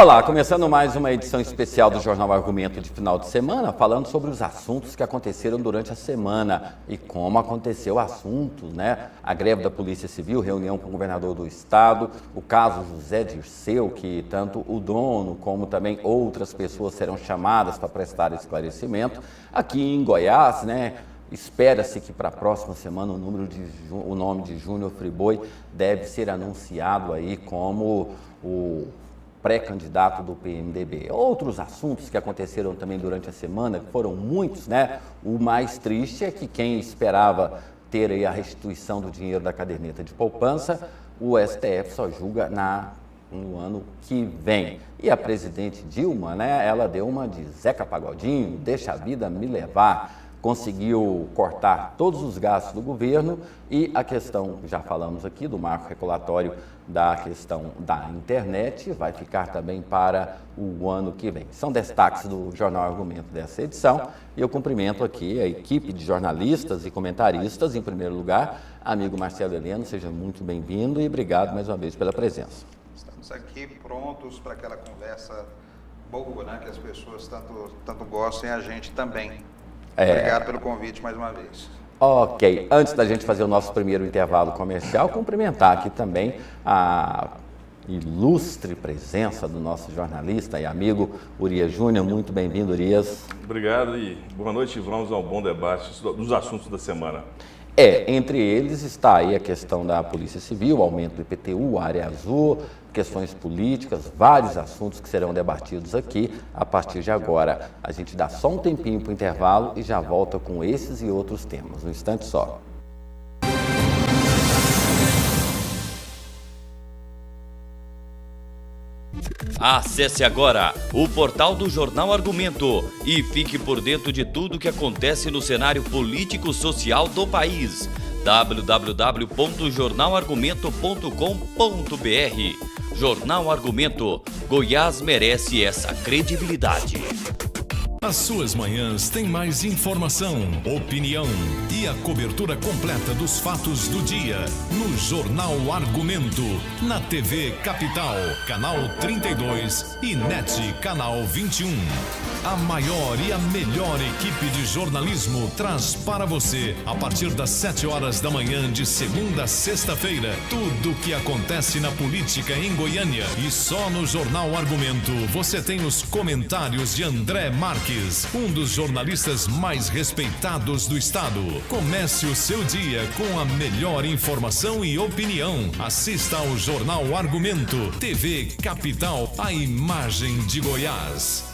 Olá, começando mais uma edição especial do Jornal Argumento de final de semana, falando sobre os assuntos que aconteceram durante a semana e como aconteceu o assunto, né? A greve da Polícia Civil, reunião com o governador do estado, o caso José Dirceu, que tanto o dono como também outras pessoas serão chamadas para prestar esclarecimento. Aqui em Goiás, né? Espera-se que para a próxima semana o nome de Júnior Friboi deve ser anunciado aí como o pré-candidato do PMDB. Outros assuntos que aconteceram também durante a semana, que foram muitos, né? O mais triste é que quem esperava ter aí a restituição do dinheiro da caderneta de poupança, o STF só julga no ano que vem. E a presidente Dilma, né? Ela deu uma de Zeca Pagodinho, deixa a vida me levar. Conseguiu cortar todos os gastos do governo e a questão, já falamos aqui, do marco regulatório da questão da internet, vai ficar também para o ano que vem. São destaques do Jornal Argumento dessa edição e eu cumprimento aqui a equipe de jornalistas e comentaristas. Em primeiro lugar, amigo Marcelo Heleno, seja muito bem-vindo e obrigado mais uma vez pela presença. Estamos aqui prontos para aquela conversa boa, né, que as pessoas tanto gostam e a gente também. Obrigado pelo convite mais uma vez. Ok, antes da gente fazer o nosso primeiro intervalo comercial, cumprimentar aqui também a ilustre presença do nosso jornalista e amigo Urias Júnior. Muito bem-vindo, Urias. Obrigado e boa noite. Vamos ao bom debate dos assuntos da semana. Entre eles está aí a questão da Polícia Civil, o aumento do IPTU, área azul, questões políticas, vários assuntos que serão debatidos aqui a partir de agora. A gente dá só um tempinho para o intervalo e já volta com esses e outros temas, um instante só. Acesse agora o portal do Jornal Argumento e fique por dentro de tudo que acontece no cenário político-social do país. www.jornalargumento.com.br. Jornal Argumento. Goiás merece essa credibilidade. As suas manhãs têm mais informação, opinião e a cobertura completa dos fatos do dia no Jornal Argumento, na TV Capital, canal 32 e NET, canal 21. A maior e a melhor equipe de jornalismo traz para você, a partir das 7 horas da manhã de segunda a sexta-feira, tudo o que acontece na política em Goiânia. E só no Jornal Argumento você tem os comentários de André Marques, um dos jornalistas mais respeitados do estado. Comece o seu dia com a melhor informação e opinião. Assista ao Jornal Argumento, TV Capital, a imagem de Goiás.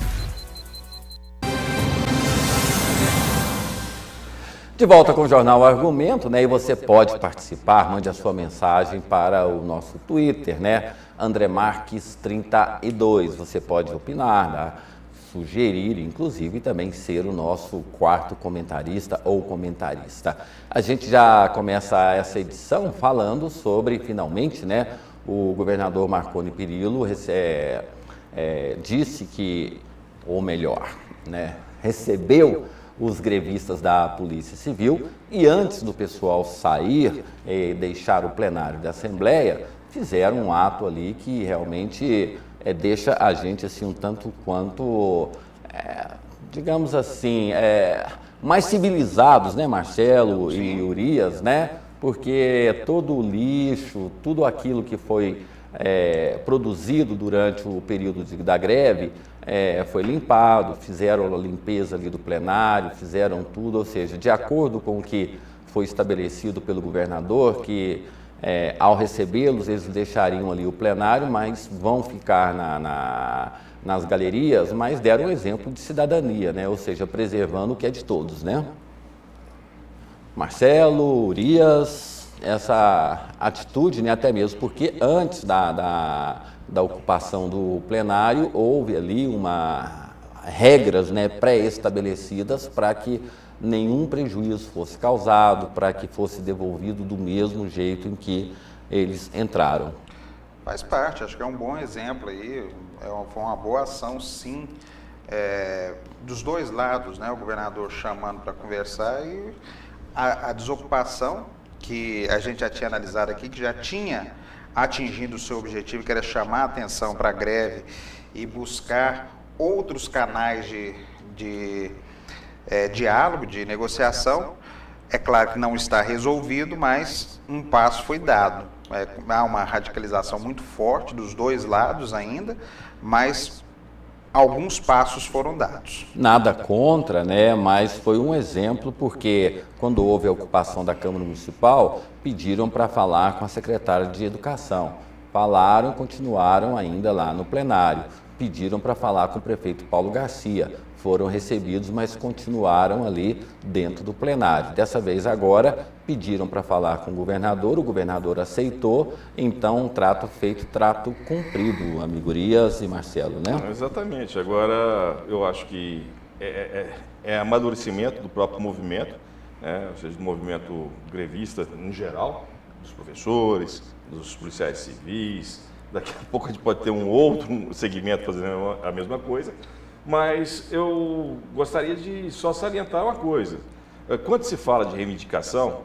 De volta com o Jornal Argumento, né? E você pode participar, mande a sua mensagem para o nosso Twitter, né? André Marques 32. Você pode opinar, né? Sugerir, inclusive, também ser o nosso quarto comentarista ou comentarista. A gente já começa essa edição falando sobre, finalmente, né? O governador Marconi Perillo disse que, ou melhor, né? Recebeu os grevistas da Polícia Civil e antes do pessoal sair e deixar o plenário da Assembleia, fizeram um ato ali que realmente deixa a gente assim um tanto quanto, digamos assim, mais civilizados, né, Marcelo e Urias, né? Porque todo o lixo, tudo aquilo que foi produzido durante o período da greve, foi limpado, fizeram a limpeza ali do plenário, fizeram tudo, ou seja, de acordo com o que foi estabelecido pelo governador, que ao recebê-los eles deixariam ali o plenário, mas vão ficar nas galerias, mas deram um exemplo de cidadania, né? Ou seja, preservando o que é de todos, né? Marcelo, Urias, essa atitude, né, até mesmo porque antes da ocupação do plenário houve ali regras, né, pré-estabelecidas para que nenhum prejuízo fosse causado, para que fosse devolvido do mesmo jeito em que eles entraram. Faz parte, acho que é um bom exemplo aí, foi uma boa ação, sim, dos dois lados, né, o governador chamando para conversar e a desocupação, que a gente já tinha analisado aqui, que já tinha atingido o seu objetivo, que era chamar a atenção para a greve e buscar outros canais de diálogo, de negociação. É claro que não está resolvido, mas um passo foi dado. Há uma radicalização muito forte dos dois lados ainda, mas alguns passos foram dados. Nada contra, né? Mas foi um exemplo porque quando houve a ocupação da Câmara Municipal, pediram para falar com a secretária de Educação. Falaram e continuaram ainda lá no plenário. Pediram para falar com o prefeito Paulo Garcia. Foram recebidos, mas continuaram ali dentro do plenário. Dessa vez agora pediram para falar com o governador aceitou, então trato feito, trato cumprido, amigo Urias e Marcelo, né? Exatamente. Agora, eu acho que é amadurecimento do próprio movimento, né? Ou seja, do movimento grevista em geral, dos professores, dos policiais civis. Daqui a pouco a gente pode ter um outro segmento fazendo a mesma coisa, mas eu gostaria de só salientar uma coisa. Quando se fala de reivindicação,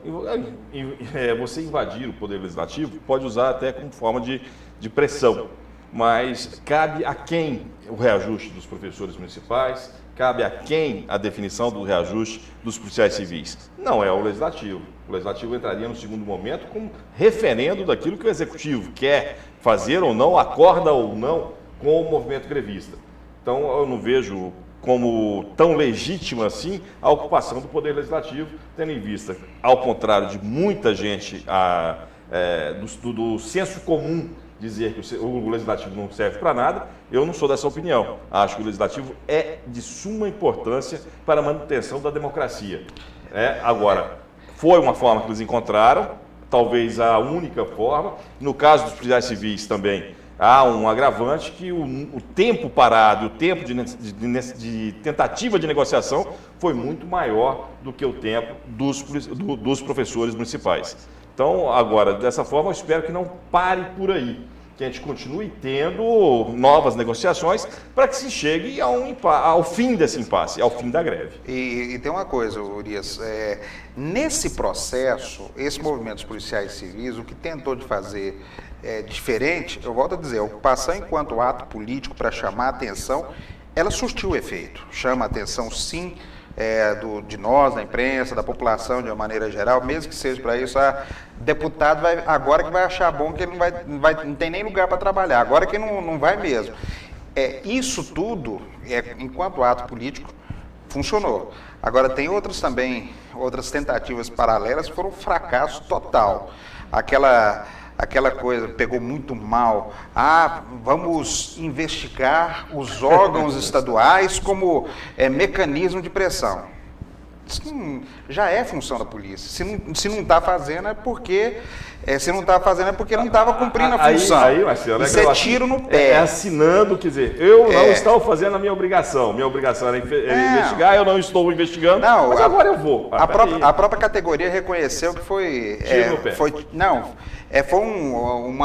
você invadir o Poder Legislativo pode usar até como forma de pressão, mas cabe a quem o reajuste dos professores municipais, cabe a quem a definição do reajuste dos policiais civis. Não é o Legislativo. O Legislativo entraria no segundo momento com referendo daquilo que o Executivo quer fazer ou não, acorda ou não com o movimento grevista. Então, eu não vejo como tão legítima assim a ocupação do Poder Legislativo, tendo em vista, ao contrário de muita gente do senso comum dizer que o Legislativo não serve para nada, eu não sou dessa opinião. Acho que o Legislativo é de suma importância para a manutenção da democracia. Agora, foi uma forma que eles encontraram, talvez a única forma. No caso dos policiais civis também, há um agravante que o tempo parado, o tempo de tentativa de negociação foi muito maior do que o tempo dos professores municipais. Então, agora, dessa forma, eu espero que não pare por aí, que a gente continue tendo novas negociações para que se chegue ao fim desse impasse, ao fim da greve. E tem uma coisa, Urias, nesse processo, esse movimento dos policiais civis, o que tentou de fazer diferente, eu volto a dizer, a ocupação enquanto ato político para chamar a atenção, ela surtiu o efeito, chama a atenção sim, de nós, da imprensa, da população de uma maneira geral, mesmo que seja para isso, deputado agora que vai achar bom que ele não tem nem lugar para trabalhar, agora que não vai mesmo. Isso tudo, enquanto ato político, funcionou. Agora tem outras tentativas paralelas que foram um fracasso total. Aquela coisa pegou muito mal. Vamos investigar os órgãos estaduais como mecanismo de pressão. Isso já é função da polícia. Se não está fazendo é porque não estava cumprindo a função. Marcelo, isso é tiro no pé. Assinando, quer dizer, eu não estou fazendo a minha obrigação. Minha obrigação era investigar, eu não estou investigando, mas agora eu vou. A própria categoria reconheceu que foi... Tiro no pé. Foi um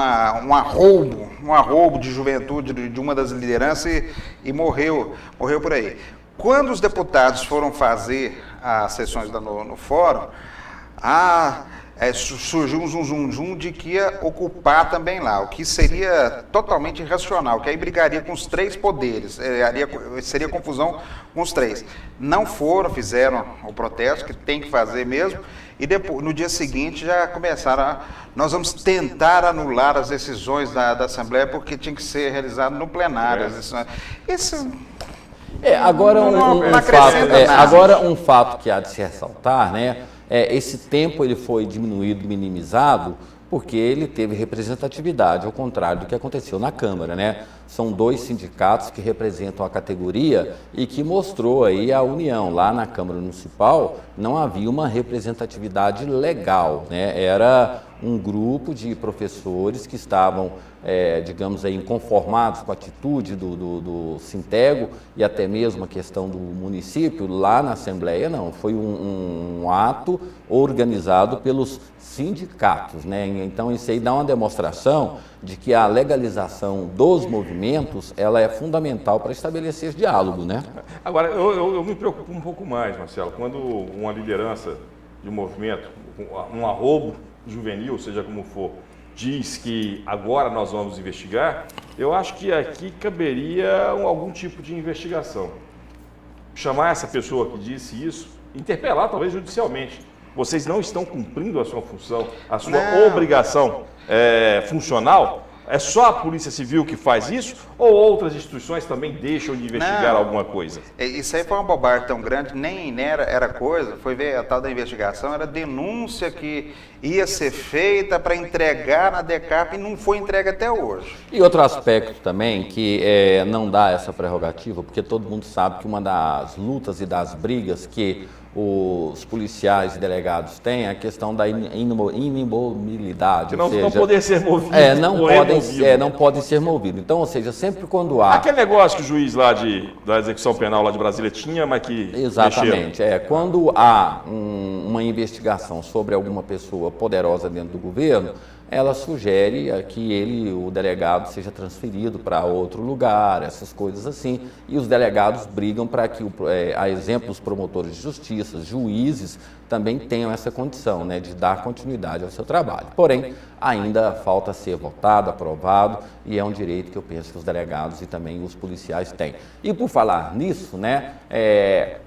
arroubo de juventude de uma das lideranças e morreu por aí. Quando os deputados foram fazer as sessões no fórum, surgiu um zum de que ia ocupar também lá, o que seria totalmente irracional, que aí brigaria com os três poderes, seria confusão com os três. Não foram, fizeram o protesto, que tem que fazer mesmo, e depois, no dia seguinte já começaram nós vamos tentar anular as decisões da Assembleia, porque tinha que ser realizado no plenário. Agora um fato que há de se ressaltar, né? Esse tempo ele foi diminuído, minimizado, porque ele teve representatividade, ao contrário do que aconteceu na Câmara, né? São dois sindicatos que representam a categoria e que mostrou aí a união. Lá na Câmara Municipal não havia uma representatividade legal, né? Era um grupo de professores que estavam, digamos aí, inconformados com a atitude do Sintego e até mesmo a questão do município. Lá na Assembleia não, foi um ato organizado pelos sindicatos, né? Então isso aí dá uma demonstração de que a legalização dos movimentos, ela é fundamental para estabelecer diálogo, né? Agora, eu me preocupo um pouco mais, Marcelo, quando uma liderança de um movimento, um arroubo juvenil, seja como for, diz que agora nós vamos investigar, eu acho que aqui caberia algum tipo de investigação. Chamar essa pessoa que disse isso, interpelar talvez judicialmente. Vocês não estão cumprindo a sua função, a sua obrigação funcional? É só a Polícia Civil que faz isso ou outras instituições também deixam de investigar alguma coisa? Isso aí foi uma bobagem tão grande, nem era coisa, foi ver a tal da investigação, era denúncia que ia ser feita para entregar na DECAP e não foi entregue até hoje. E outro aspecto também que não dá essa prerrogativa, porque todo mundo sabe que uma das lutas e das brigas que os policiais e delegados têm é a questão da imobilidade. Não poder ser movido. Não podem ser movidos. Então, ou seja, sempre quando há... Aquele negócio que o juiz lá da execução penal lá de Brasília tinha, mas que... Exatamente. Quando há uma investigação sobre alguma pessoa poderosa dentro do governo, ela sugere que o delegado seja transferido para outro lugar, essas coisas assim, e os delegados brigam para que, a exemplo dos promotores de justiça, juízes, também tenham essa condição, né, de dar continuidade ao seu trabalho. Porém, ainda falta ser votado, aprovado, e é um direito que eu penso que os delegados e também os policiais têm. E por falar nisso, né,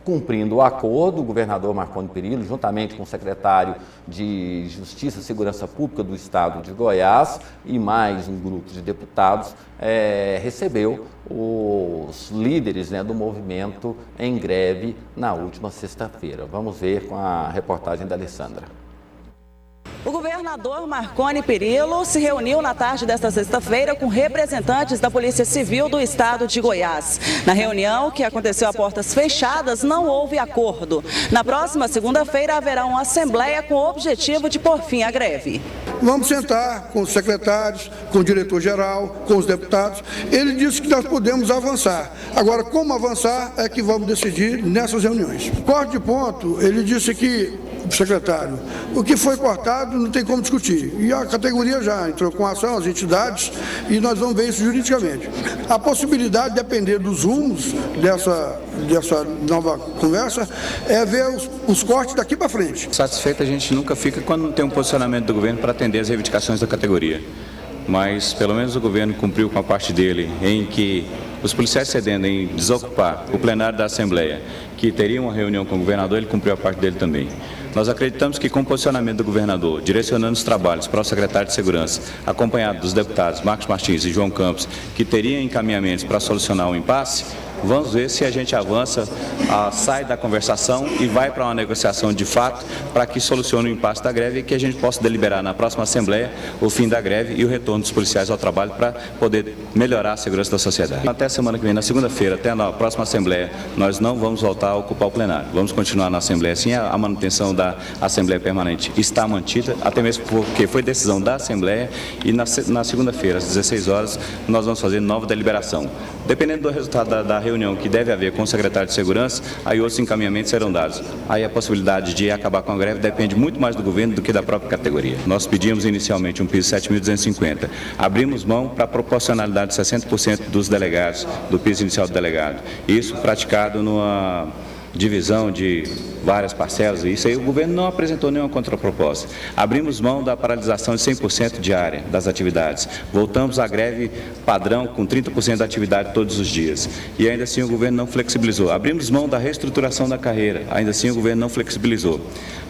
cumprindo o acordo, o governador Marconi Perillo, juntamente com o secretário de Justiça e Segurança Pública do Estado de Goiás e mais um grupo de deputados, recebeu os líderes, né, do movimento em greve na última sexta-feira. Vamos ver com a reportagem da Alessandra. O governador Marconi Perillo se reuniu na tarde desta sexta-feira com representantes da Polícia Civil do Estado de Goiás. Na reunião, que aconteceu a portas fechadas, não houve acordo. Na próxima segunda-feira haverá uma assembleia com o objetivo de pôr fim à greve. Vamos sentar com os secretários, com o diretor-geral, com os deputados. Ele disse que nós podemos avançar. Agora, como avançar é que vamos decidir nessas reuniões. Corte de ponto, ele disse que, secretário, o que foi cortado não tem como discutir. E a categoria já entrou com ação, as entidades, e nós vamos ver isso juridicamente. A possibilidade, de depender dos rumos dessa nova conversa, é ver os cortes daqui para frente. Satisfeito a gente nunca fica quando não tem um posicionamento do governo para atender as reivindicações da categoria. Mas pelo menos o governo cumpriu com a parte dele, em que os policiais cedendo em desocupar o plenário da Assembleia, que teria uma reunião com o governador, ele cumpriu a parte dele também. Nós acreditamos que com o posicionamento do governador, direcionando os trabalhos para o secretário de Segurança, acompanhado dos deputados Marcos Martins e João Campos, que teriam encaminhamentos para solucionar o impasse, vamos ver se a gente avança, sai da conversação e vai para uma negociação de fato para que solucione o impasse da greve e que a gente possa deliberar na próxima Assembleia o fim da greve e o retorno dos policiais ao trabalho para poder melhorar a segurança da sociedade. Até a semana que vem, na segunda-feira, até na próxima Assembleia, nós não vamos voltar a ocupar o plenário. Vamos continuar na Assembleia, assim a manutenção da Assembleia Permanente está mantida, até mesmo porque foi decisão da Assembleia e na segunda-feira, às 16 horas, nós vamos fazer nova deliberação. Dependendo do resultado da reunião que deve haver com o secretário de Segurança, aí outros encaminhamentos serão dados. Aí a possibilidade de acabar com a greve depende muito mais do governo do que da própria categoria. Nós pedimos inicialmente um piso de 7.250. Abrimos mão para a proporcionalidade de 60% dos delegados, do piso inicial do delegado. Isso praticado numa divisão de várias parcelas, isso aí o governo não apresentou nenhuma contraproposta. Abrimos mão da paralisação de 100% diária das atividades. Voltamos à greve padrão com 30% da atividade todos os dias. E ainda assim o governo não flexibilizou. Abrimos mão da reestruturação da carreira. Ainda assim o governo não flexibilizou.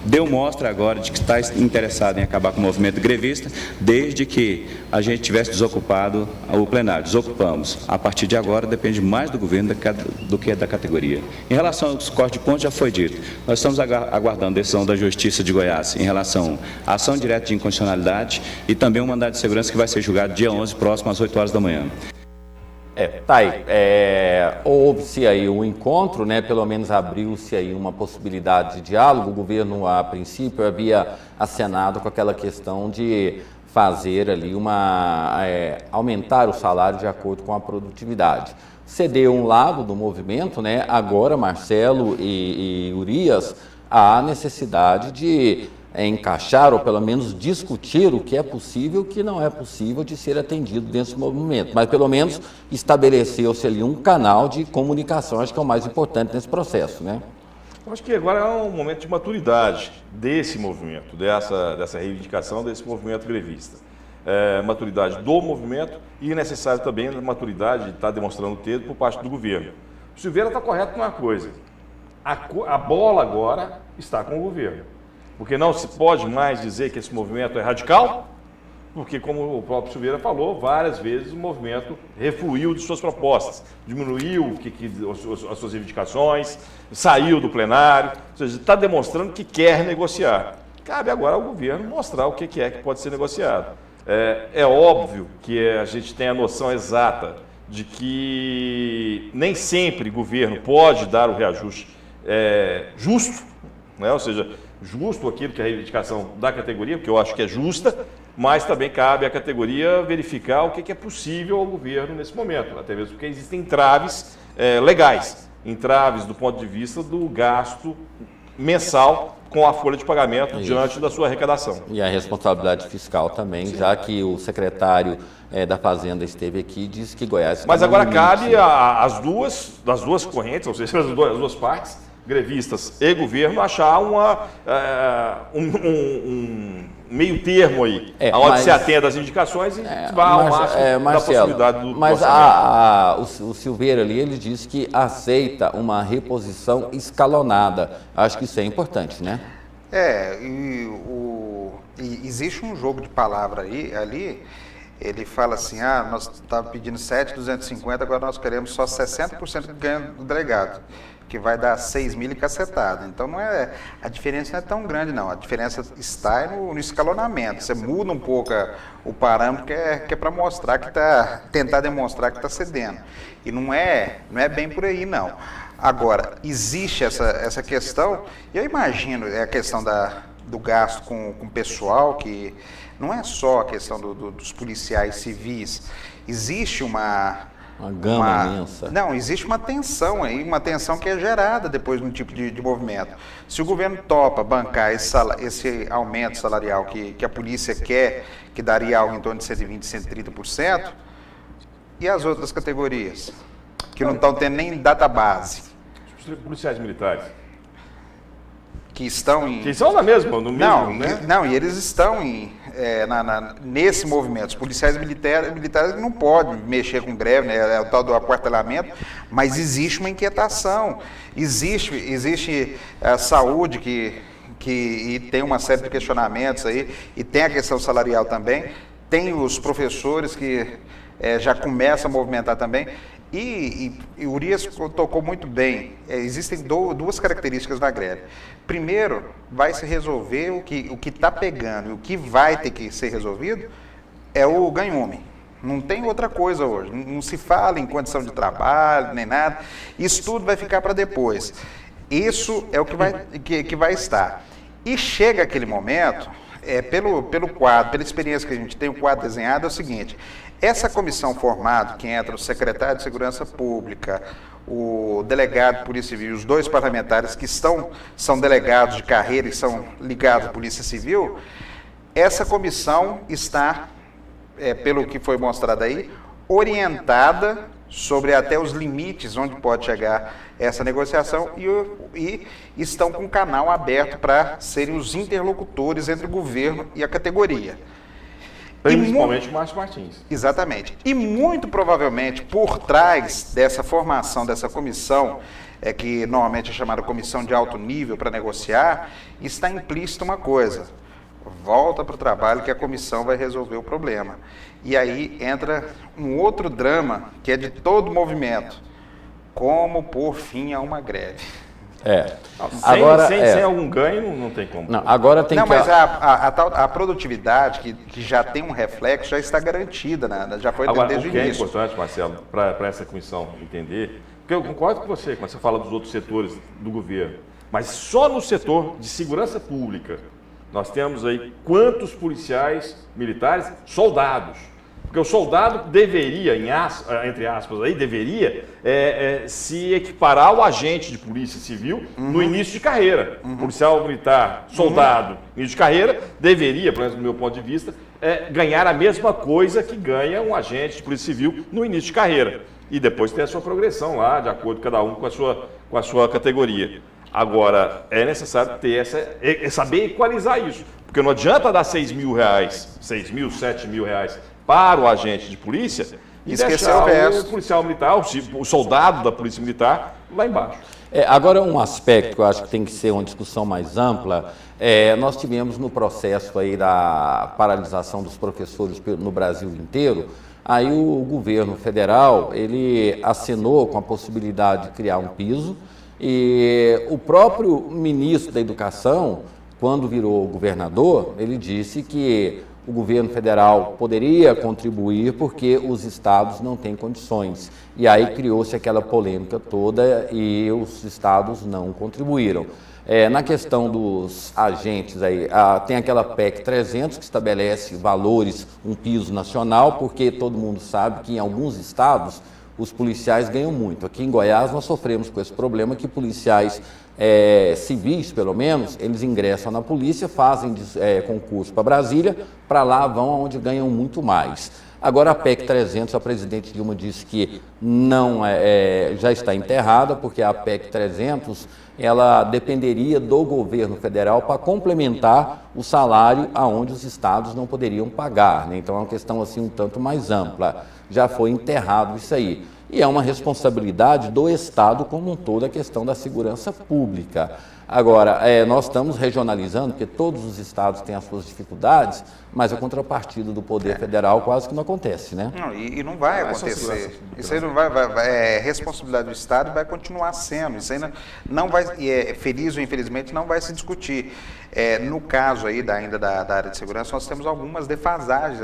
Deu mostra agora de que está interessado em acabar com o movimento grevista, desde que a gente tivesse desocupado o plenário. Desocupamos. A partir de agora depende mais do governo do que da categoria. Em relação aos cortes de pontos, já foi dito. Nós estamos aguardando a decisão da Justiça de Goiás em relação à ação direta de inconstitucionalidade e também um mandado de segurança que vai ser julgado dia 11, próximo às 8 horas da manhã. Tá aí, houve-se aí um encontro, né? Pelo menos abriu-se aí uma possibilidade de diálogo. O governo, a princípio, havia acenado com aquela questão de fazer ali aumentar o salário de acordo com a produtividade. Cedeu um lado do movimento, né? Agora Marcelo e Urias, há necessidade de encaixar ou pelo menos discutir o que é possível e o que não é possível de ser atendido dentro do movimento, mas pelo menos estabeleceu-se ali um canal de comunicação, acho que é o mais importante nesse processo, né? Eu acho que agora é um momento de maturidade desse movimento, dessa reivindicação desse movimento grevista. maturidade do movimento e é necessário também a maturidade de estar demonstrando ter por parte do governo. O Silveira está correto numa coisa, a bola agora está com o governo, porque não se pode mais dizer que esse movimento é radical, porque, como o próprio Silveira falou, várias vezes o movimento refluiu de suas propostas, diminuiu as suas reivindicações, saiu do plenário, ou seja, está demonstrando que quer negociar. Cabe agora ao governo mostrar o que é que pode ser negociado. É óbvio que a gente tem a noção exata de que nem sempre o governo pode dar o reajuste justo, né? Ou seja, justo aquilo que é a reivindicação da categoria, porque eu acho que é justa, mas também cabe à categoria verificar o que é possível ao governo nesse momento, até mesmo porque existem entraves legais, entraves do ponto de vista do gasto mensal com a folha de pagamento diante da sua arrecadação. E a responsabilidade fiscal também, já que o secretário da Fazenda esteve aqui e disse que Goiás... Mas agora cabe das duas correntes, ou seja, as duas partes, grevistas e governo, achar um meio termo aí, onde se atenda às indicações e vá ao máximo da possibilidade do orçamento. O Silveira ali, ele disse que aceita uma reposição escalonada. Acho que isso é importante, né? E existe um jogo de palavra ali, ele fala assim, nós estávamos pedindo 7.250, agora nós queremos só 60% do ganho do delegado, que vai dar 6 mil e cacetada. Então a diferença não é tão grande, não. A diferença está no escalonamento. Você muda um pouco o parâmetro que é para mostrar que tentar demonstrar que está cedendo. E não é bem por aí, não. Agora, existe essa questão, e eu imagino a questão do gasto com o pessoal, que não é só a questão dos policiais civis. Existe uma gama imensa. Não, existe uma tensão aí, uma tensão que é gerada depois de um tipo de movimento. Se o governo topa bancar esse aumento salarial que a polícia quer, que daria algo em torno de 120%, 130%, e as outras categorias, que não estão tendo nem database? Os policiais militares. Que estão em... Que são no mesmo, né? Não, e eles estão nesse movimento. Os policiais militares não podem mexer com greve, né? É o tal do aquartelamento, mas existe uma inquietação. Existe a saúde e tem uma série de questionamentos aí, e tem a questão salarial também, tem os professores que já começam a movimentar também. E o Urias tocou muito bem, existem duas características na greve. Primeiro, vai se resolver o que está pegando, e o que vai ter que ser resolvido é o ganhume. Não tem outra coisa hoje, não se fala em condição de trabalho, nem nada, isso tudo vai ficar para depois. Isso é o que vai estar. E chega aquele momento, pelo quadro, pela experiência que a gente tem, o quadro desenhado é o seguinte: essa comissão formada, que entra o secretário de Segurança Pública, o delegado de Polícia Civil, os dois parlamentares que são delegados de carreira e são ligados à Polícia Civil, essa comissão está, pelo que foi mostrado aí, orientada sobre até os limites onde pode chegar essa negociação e estão com o canal aberto para serem os interlocutores entre o governo e a categoria. Principalmente o Márcio Martins. Exatamente. E muito provavelmente, por trás dessa formação dessa comissão, que normalmente é chamada comissão de alto nível para negociar, está implícita uma coisa: volta para o trabalho que a comissão vai resolver o problema. E aí entra um outro drama, que é de todo o movimento: como pôr fim a uma greve. Sem algum ganho, não tem como. Não, agora tem mas a produtividade, que já tem um reflexo, já está garantida, né? Já foi desde o início. O que é importante, Marcelo, para essa comissão entender, porque eu concordo com você quando você fala dos outros setores do governo, mas só no setor de segurança pública nós temos aí quantos policiais militares, soldados. Porque o soldado deveria, entre aspas, aí, se equiparar ao agente de polícia civil no início de carreira. Policial militar, soldado, início de carreira, deveria, pelo menos do meu ponto de vista, ganhar a mesma coisa que ganha um agente de polícia civil no início de carreira. E depois ter a sua progressão lá, de acordo com cada um com a sua categoria. Agora, é necessário ter saber equalizar isso. Porque não adianta dar R$6.000, 6.000, R$7.000 para o agente de polícia e deixar o policial militar, o soldado da polícia militar lá embaixo. Agora, um aspecto que eu acho que tem que ser uma discussão mais ampla, nós tivemos no processo aí da paralisação dos professores no Brasil inteiro, aí o governo federal, ele assinou com a possibilidade de criar um piso e o próprio ministro da Educação, quando virou governador, ele disse que o governo federal poderia contribuir porque os estados não têm condições. E aí criou-se aquela polêmica toda e os estados não contribuíram. Na questão dos agentes, aí, tem aquela PEC 300 que estabelece valores, um piso nacional, porque todo mundo sabe que em alguns estados os policiais ganham muito. Aqui em Goiás nós sofremos com esse problema que policiais civis, pelo menos, eles ingressam na polícia, fazem concurso para Brasília, para lá vão onde ganham muito mais. Agora a PEC 300, a presidente Dilma disse que não já está enterrada, porque a PEC 300 ela dependeria do governo federal para complementar o salário aonde os estados não poderiam pagar, né? Então é uma questão assim um tanto mais ampla. Já foi enterrado isso aí. E é uma responsabilidade do Estado como um todo a questão da segurança pública. Agora, nós estamos regionalizando, porque todos os estados têm as suas dificuldades, mas a contrapartida do poder federal quase que não acontece, né? Não, e não vai acontecer. Isso aí não vai responsabilidade do Estado vai continuar sendo. Isso aí não vai, feliz ou infelizmente, não vai se discutir. No caso aí ainda da área de segurança, nós temos algumas defasagens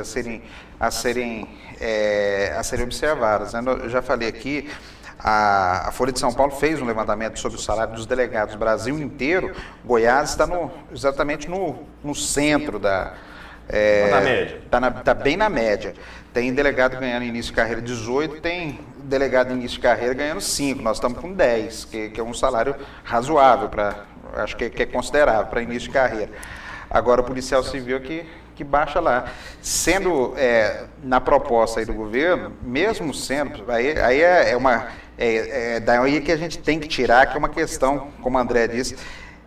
a serem observadas, né? Eu já falei aqui. A Folha de São Paulo fez um levantamento sobre o salário dos delegados do Brasil inteiro. Goiás está exatamente no centro da... na média. Está bem na média. Tem delegado ganhando início de carreira 18, tem delegado início de carreira ganhando 5. Nós estamos com 10, que é um salário razoável, acho que é considerável para início de carreira. Agora o policial civil que baixa lá. Sendo na proposta aí do governo, mesmo sendo, aí daí que a gente tem que tirar, que é uma questão, como o André disse,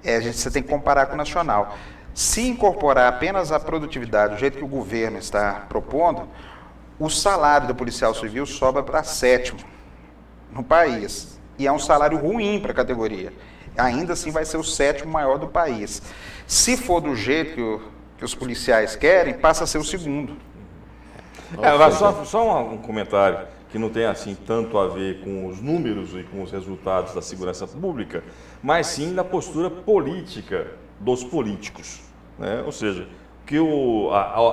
você tem que comparar com o nacional. Se incorporar apenas a produtividade, do jeito que o governo está propondo, o salário do policial civil sobe para 7º no país. E é um salário ruim para a categoria. Ainda assim vai ser o 7º maior do país. Se for do jeito que os policiais querem, passa a ser o 2º. Só um comentário que não tem assim tanto a ver com os números e com os resultados da segurança pública, mas sim na postura política dos políticos, né? Ou seja, que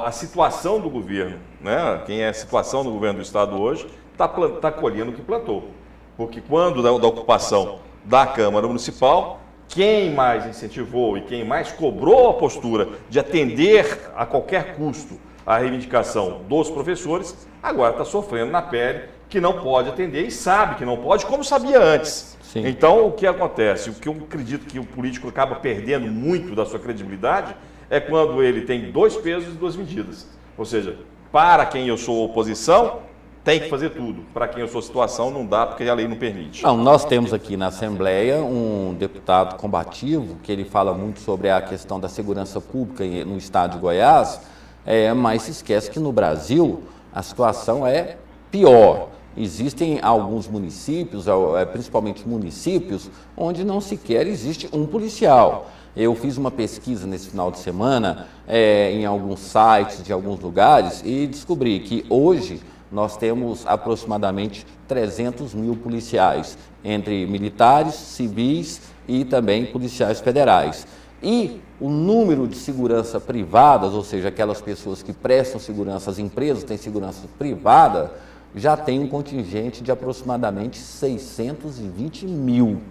a situação do governo, né? Quem é a situação do governo do Estado hoje, está colhendo o que plantou. Porque quando da ocupação da Câmara Municipal, quem mais incentivou e quem mais cobrou a postura de atender a qualquer custo a reivindicação dos professores, agora está sofrendo na pele que não pode atender e sabe que não pode, como sabia antes. Sim. Então, o que acontece? O que eu acredito que o político acaba perdendo muito da sua credibilidade é quando ele tem 2 pesos e 2 medidas. Ou seja, para quem eu sou oposição, tem que fazer tudo. Para quem eu sou situação, não dá, porque a lei não permite. Não, nós temos aqui na Assembleia um deputado combativo, que ele fala muito sobre a questão da segurança pública no estado de Goiás, mas se esquece que no Brasil a situação é pior. Existem alguns municípios, principalmente municípios, onde não sequer existe um policial. Eu fiz uma pesquisa nesse final de semana em alguns sites de alguns lugares e descobri que hoje nós temos aproximadamente 300 mil policiais, entre militares, civis e também policiais federais. E o número de segurança privadas, ou seja, aquelas pessoas que prestam segurança, as empresas têm segurança privada, já tem um contingente de aproximadamente 620 mil.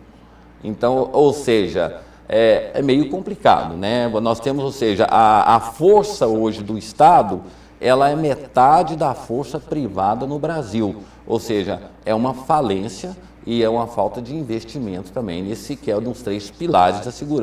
Então, ou seja, é meio complicado, né? Nós temos, ou seja, a força hoje do Estado, ela é metade da força privada no Brasil. Ou seja, é uma falência e é uma falta de investimento também nesse que é um dos 3 pilares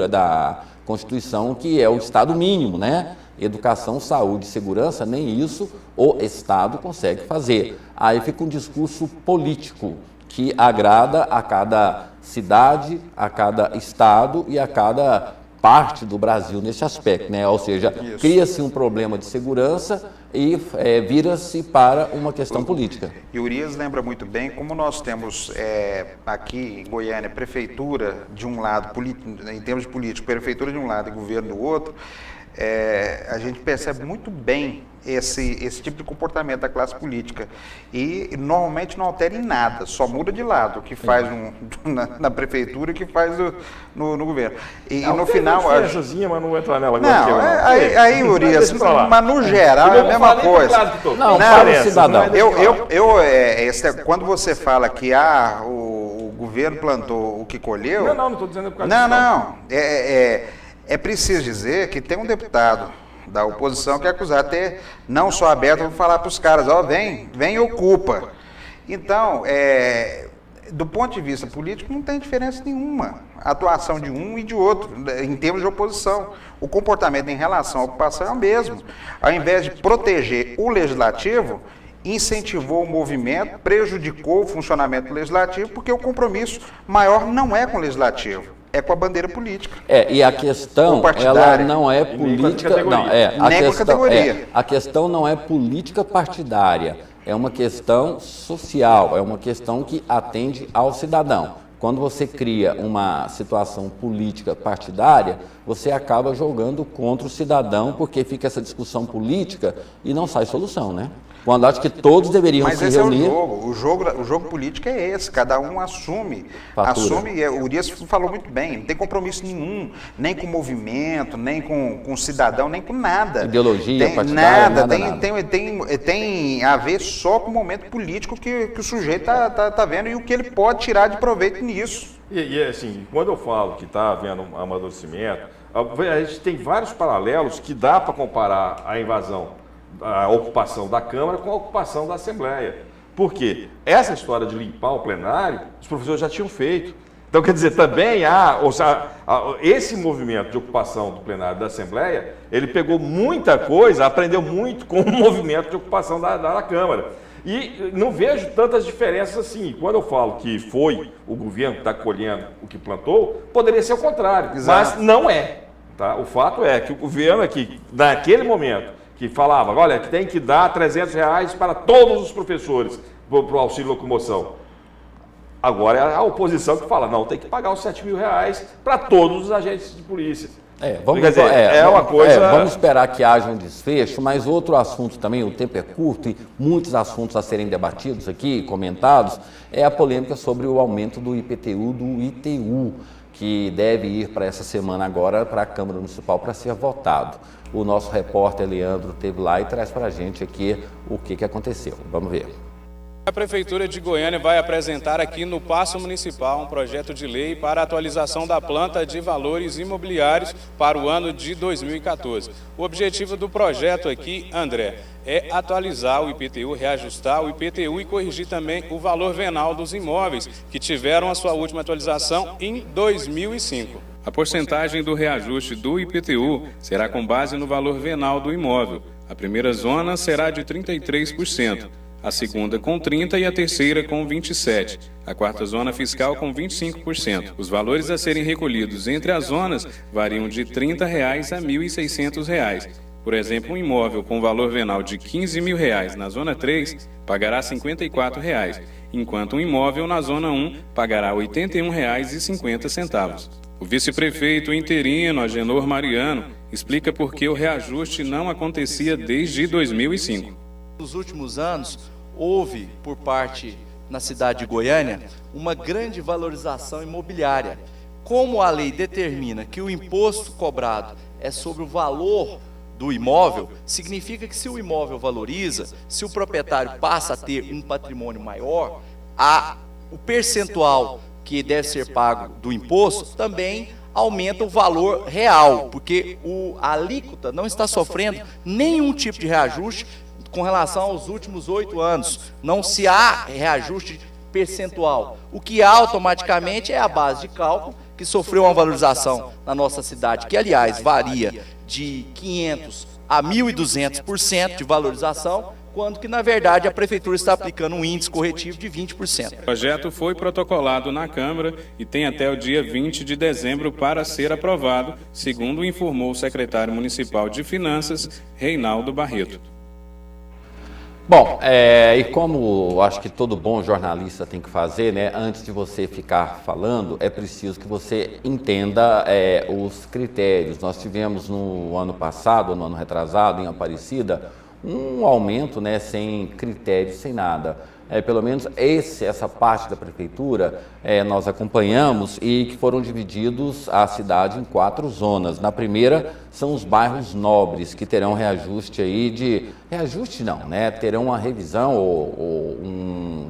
da Constituição, que é o Estado mínimo, né? Educação, saúde e segurança, nem isso o Estado consegue fazer. Aí fica um discurso político que agrada a cada cidade, a cada estado e a cada parte do Brasil nesse aspecto, né? Ou seja, cria-se um problema de segurança e vira-se para uma questão política. E Urias lembra muito bem como nós temos aqui em Goiânia prefeitura de um lado, em termos de político, prefeitura de um lado e governo do outro, a gente percebe muito bem esse tipo de comportamento da classe política e normalmente não altera em nada, só muda de lado o que faz na prefeitura e o que faz no governo. E no final... mas não vou entrar nela agora. Não, aí Urias, mas no geral é a mesma coisa. Não, para o cidadão. Quando você fala que o governo plantou o que colheu... Não estou dizendo por causa disso. Não, é preciso dizer que tem um deputado da oposição que é acusado de ter não só aberto, vou falar para os caras, vem e ocupa. Então, do ponto de vista político, não tem diferença nenhuma a atuação de um e de outro, em termos de oposição. O comportamento em relação à ocupação é o mesmo. Ao invés de proteger o legislativo, incentivou o movimento, prejudicou o funcionamento do legislativo, porque o compromisso maior não é com o legislativo, é com a bandeira política. E a questão, ela não é política, a questão não é política partidária, é uma questão social, é uma questão que atende ao cidadão. Quando você cria uma situação política partidária, você acaba jogando contra o cidadão, porque fica essa discussão política e não sai solução, né? Quando acho que todos deveriam se reunir... Mas esse é o jogo político é esse, cada um assume, o Urias falou muito bem, não tem compromisso nenhum, nem com o movimento, nem com o cidadão, nem com nada. Ideologia partidária, nada. Tem a ver só com o momento político que o sujeito tá vendo e o que ele pode tirar de proveito nisso. E assim, quando eu falo que está havendo um amadurecimento, a gente tem vários paralelos que dá para comparar a invasão, a ocupação da Câmara com a ocupação da Assembleia. Por quê? Essa história de limpar o plenário, os professores já tinham feito. Então, quer dizer, também esse movimento de ocupação do plenário da Assembleia, ele pegou muita coisa, aprendeu muito com o movimento de ocupação da Câmara. E não vejo tantas diferenças assim. Quando eu falo que foi o governo que está colhendo o que plantou, poderia ser o contrário, mas não é. Tá? O fato é que o governo aqui, naquele momento, que falava, olha, que tem que dar R$300 para todos os professores para o auxílio locomoção. Agora é a oposição que fala, não, tem que pagar os R$7.000 para todos os agentes de polícia. Vamos esperar que haja um desfecho, mas outro assunto também, o tempo é curto e muitos assuntos a serem debatidos aqui, comentados, é a polêmica sobre o aumento do IPTU, do ITU, que deve ir para essa semana agora para a Câmara Municipal para ser votado. O nosso repórter Leandro esteve lá e traz para a gente aqui o que aconteceu. Vamos ver. A Prefeitura de Goiânia vai apresentar aqui no Paço Municipal um projeto de lei para a atualização da planta de valores imobiliários para o ano de 2014. O objetivo do projeto aqui, André, é atualizar o IPTU, reajustar o IPTU e corrigir também o valor venal dos imóveis que tiveram a sua última atualização em 2005. A porcentagem do reajuste do IPTU será com base no valor venal do imóvel. A primeira zona será de 33%. A segunda com 30% e a terceira com 27%. A quarta zona fiscal com 25%. Os valores a serem recolhidos entre as zonas variam de R$ 30 a R$ 1.600. Por exemplo, um imóvel com valor venal de R$ 15.000 na zona 3 pagará R$ 54,00, enquanto um imóvel na zona 1 pagará R$ 81,50. O vice-prefeito interino, Agenor Mariano, explica por que o reajuste não acontecia desde 2005. Nos últimos anos, houve, por parte na cidade de Goiânia, uma grande valorização imobiliária. Como a lei determina que o imposto cobrado é sobre o valor do imóvel, significa que se o imóvel valoriza, se o proprietário passa a ter um patrimônio maior, o percentual que deve ser pago do imposto também aumenta o valor real, porque a alíquota não está sofrendo nenhum tipo de reajuste com relação aos últimos 8 anos. Não se há reajuste percentual, o que automaticamente é a base de cálculo que sofreu uma valorização na nossa cidade, que aliás varia de 500% a 1.200% de valorização, quando que, na verdade, a Prefeitura está aplicando um índice corretivo de 20%. O projeto foi protocolado na Câmara e tem até o dia 20 de dezembro para ser aprovado, segundo informou o secretário municipal de Finanças, Reinaldo Barreto. Bom, e como acho que todo bom jornalista tem que fazer, né, antes de você ficar falando, é preciso que você entenda os critérios. Nós tivemos no ano passado, no ano retrasado, em Aparecida, um aumento, né, sem critérios, sem nada. Pelo menos essa parte da prefeitura nós acompanhamos e que foram divididos a cidade em 4 zonas. Na primeira são os bairros nobres, que terão reajuste aí reajuste não, né? Terão uma revisão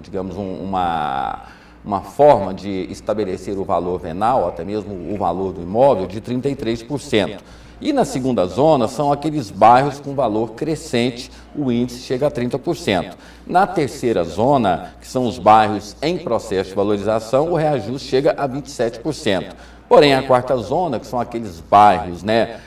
digamos, uma forma de estabelecer o valor venal, até mesmo o valor do imóvel, de 33%. E na segunda zona são aqueles bairros com valor crescente, o índice chega a 30%. Na terceira zona, que são os bairros em processo de valorização, o reajuste chega a 27%. Porém, a quarta zona, que são aqueles bairros, né,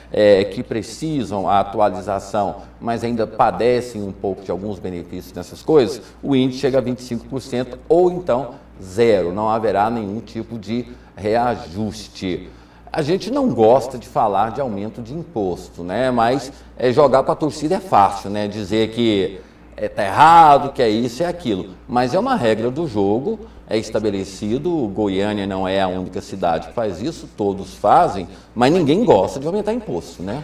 que precisam a atualização, mas ainda padecem um pouco de alguns benefícios nessas coisas, o índice chega a 25% ou então zero, não haverá nenhum tipo de reajuste. A gente não gosta de falar de aumento de imposto, né? Mas jogar para a torcida é fácil, né? Dizer que está errado, que é isso e aquilo. Mas é uma regra do jogo, é estabelecido. Goiânia não é a única cidade que faz isso, todos fazem, mas ninguém gosta de aumentar imposto, né?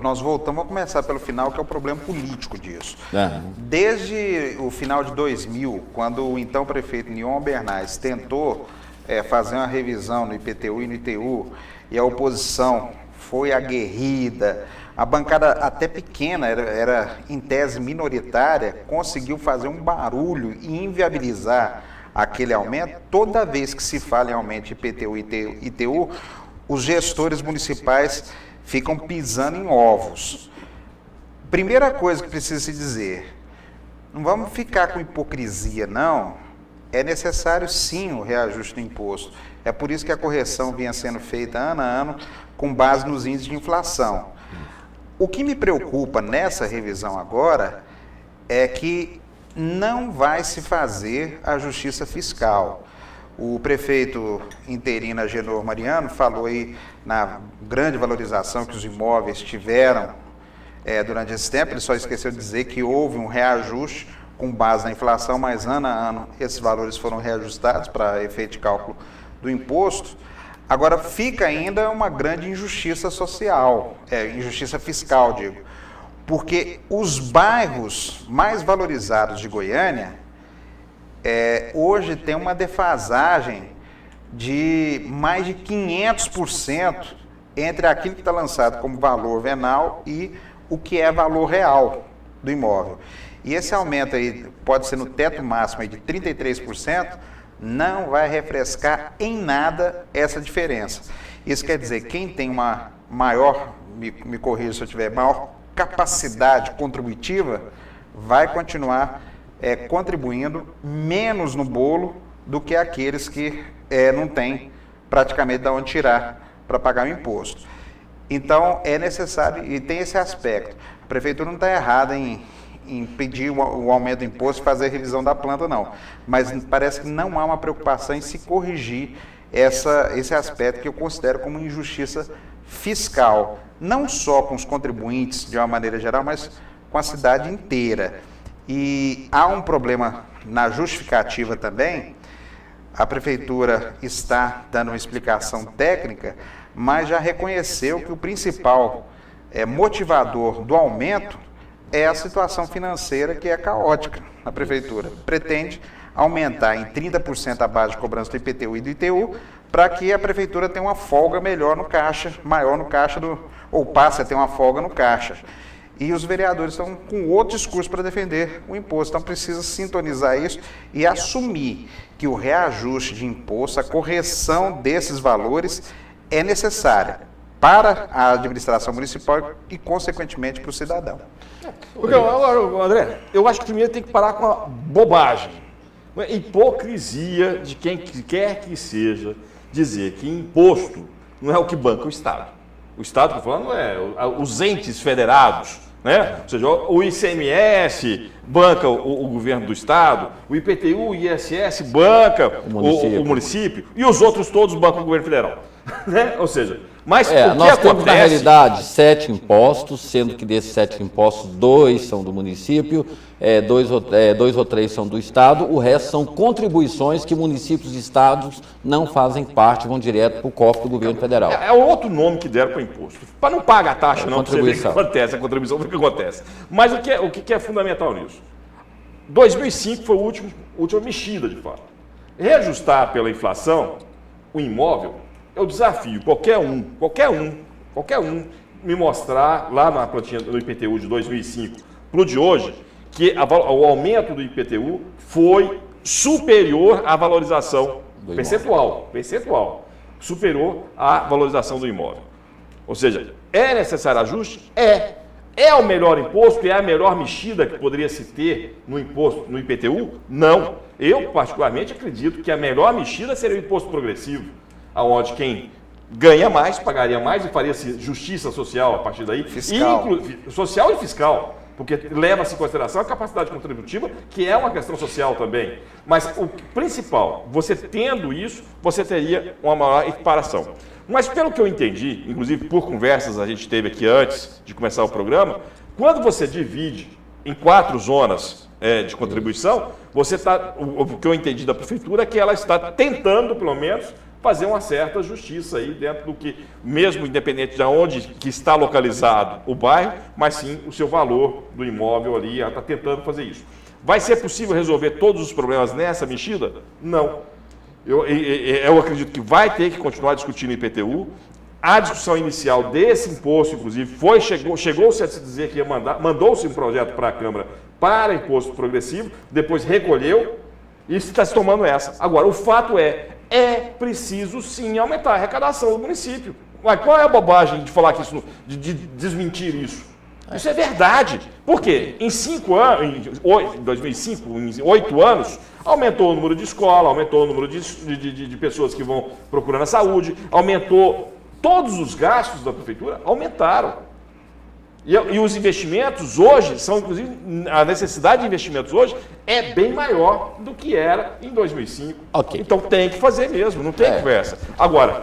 Nós voltamos a começar pelo final, que é o problema político disso. Desde o final de 2000, quando o então prefeito Nion Albernaz tentou fazer uma revisão no IPTU e no ITU, e a oposição foi aguerrida, a bancada até pequena, era em tese minoritária, conseguiu fazer um barulho e inviabilizar aquele aumento. Toda vez que se fala em aumento de IPTU e ITU, os gestores municipais ficam pisando em ovos. Primeira coisa que precisa se dizer, não vamos ficar com hipocrisia, não. É necessário, sim, o reajuste do imposto. É por isso que a correção vinha sendo feita ano a ano, com base nos índices de inflação. O que me preocupa nessa revisão agora é que não vai se fazer a justiça fiscal. O prefeito interino Agenor Mariano falou aí na grande valorização que os imóveis tiveram durante esse tempo. Ele só esqueceu de dizer que houve um reajuste com base na inflação, mas ano a ano esses valores foram reajustados para efeito de cálculo do imposto. Agora, fica ainda uma grande injustiça social, injustiça fiscal, digo, porque os bairros mais valorizados de Goiânia hoje tem uma defasagem de mais de 500% entre aquilo que está lançado como valor venal e o que é valor real do imóvel. E esse aumento aí pode ser no teto máximo aí de 33%, não vai refrescar em nada essa diferença. Isso quer dizer, quem tem uma maior, me corrija se eu tiver, maior capacidade contributiva, vai continuar contribuindo menos no bolo do que aqueles que não têm praticamente de onde tirar para pagar o imposto. Então, é necessário, e tem esse aspecto, a prefeitura não está errada em pedir o aumento do imposto e fazer a revisão da planta, não. Mas parece que não há uma preocupação em se corrigir esse aspecto que eu considero como injustiça fiscal, não só com os contribuintes de uma maneira geral, mas com a cidade inteira. E há um problema na justificativa também. A prefeitura está dando uma explicação técnica, mas já reconheceu que o principal motivador do aumento é a situação financeira, que é caótica na prefeitura. Pretende aumentar em 30% a base de cobrança do IPTU e do ITU, para que a prefeitura tenha uma folga melhor no caixa, maior no caixa, ou passe a ter uma folga no caixa. E os vereadores estão com outro discurso para defender o imposto. Então precisa sintonizar isso e assumir que o reajuste de imposto, a correção desses valores é necessária para a administração municipal e, consequentemente, para o cidadão. Agora, André, eu acho que primeiro tem que parar com a bobagem, a hipocrisia de quem quer que seja dizer que imposto não é o que banca o Estado. O Estado, que eu estou falando, é os entes federados, né? Ou seja, o ICMS banca o governo do estado, o IPTU, o ISS banca o município e os outros todos bancam o governo federal. Né? Ou seja, mas o que nós acontece... temos, na realidade, 7 impostos, sendo que desses 7 impostos, 2 são do município, 2 ou 3 são do estado, o resto são contribuições que municípios e estados não fazem parte, vão direto para o cofre do governo federal. É outro nome que deram para o imposto. Para não pagar a taxa, não, para você ver o que acontece, a contribuição foi o que acontece. Mas o que é fundamental nisso? 2005 foi a última mexida, de fato. Reajustar pela inflação o imóvel, eu desafio qualquer um me mostrar lá na plantinha do IPTU de 2005 para o de hoje, que o aumento do IPTU foi superior à valorização percentual, superior à valorização do imóvel. Ou seja, é necessário ajuste? É o melhor imposto? É a melhor mexida que poderia se ter no imposto, no IPTU? Não. Eu, particularmente, acredito que a melhor mexida seria o imposto progressivo, aonde quem ganha mais, pagaria mais e faria-se justiça social a partir daí. Fiscal. Social e fiscal, porque leva-se em consideração a capacidade contributiva, que é uma questão social também. Mas o principal, você tendo isso, você teria uma maior equiparação. Mas pelo que eu entendi, inclusive por conversas a gente teve aqui antes de começar o programa, quando você divide em 4 zonas de contribuição, você está, o que eu entendi da prefeitura é que ela está tentando, pelo menos, fazer uma certa justiça aí dentro do que, mesmo independente de onde que está localizado o bairro, mas sim o seu valor do imóvel ali, ela está tentando fazer isso. Vai ser possível resolver todos os problemas nessa mexida? Não. Eu acredito que vai ter que continuar discutindo IPTU. A discussão inicial desse imposto, inclusive, chegou-se a se dizer que mandou-se um projeto para a Câmara para imposto progressivo, depois recolheu e está se tomando essa. Agora, o fato é preciso sim aumentar a arrecadação do município. Mas qual é a bobagem de falar que isso, de desmentir isso? Isso é verdade. Por quê? Em 5 anos, em 2005, em 8 anos, aumentou o número de escola, aumentou o número de pessoas que vão procurando a saúde, aumentou todos os gastos da prefeitura, aumentaram. E os investimentos hoje são, inclusive, a necessidade de investimentos hoje é bem maior do que era em 2005. Okay. Então tem que fazer mesmo, não tem conversa. Agora,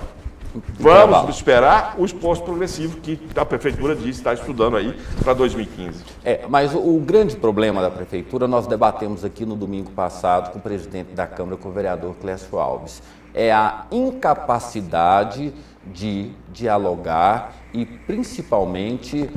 vamos esperar o imposto progressivo que a prefeitura disse está estudando aí para 2015. Mas o grande problema da prefeitura, nós debatemos aqui no domingo passado com o presidente da Câmara, com o vereador Clécio Alves, é a incapacidade de dialogar e, principalmente,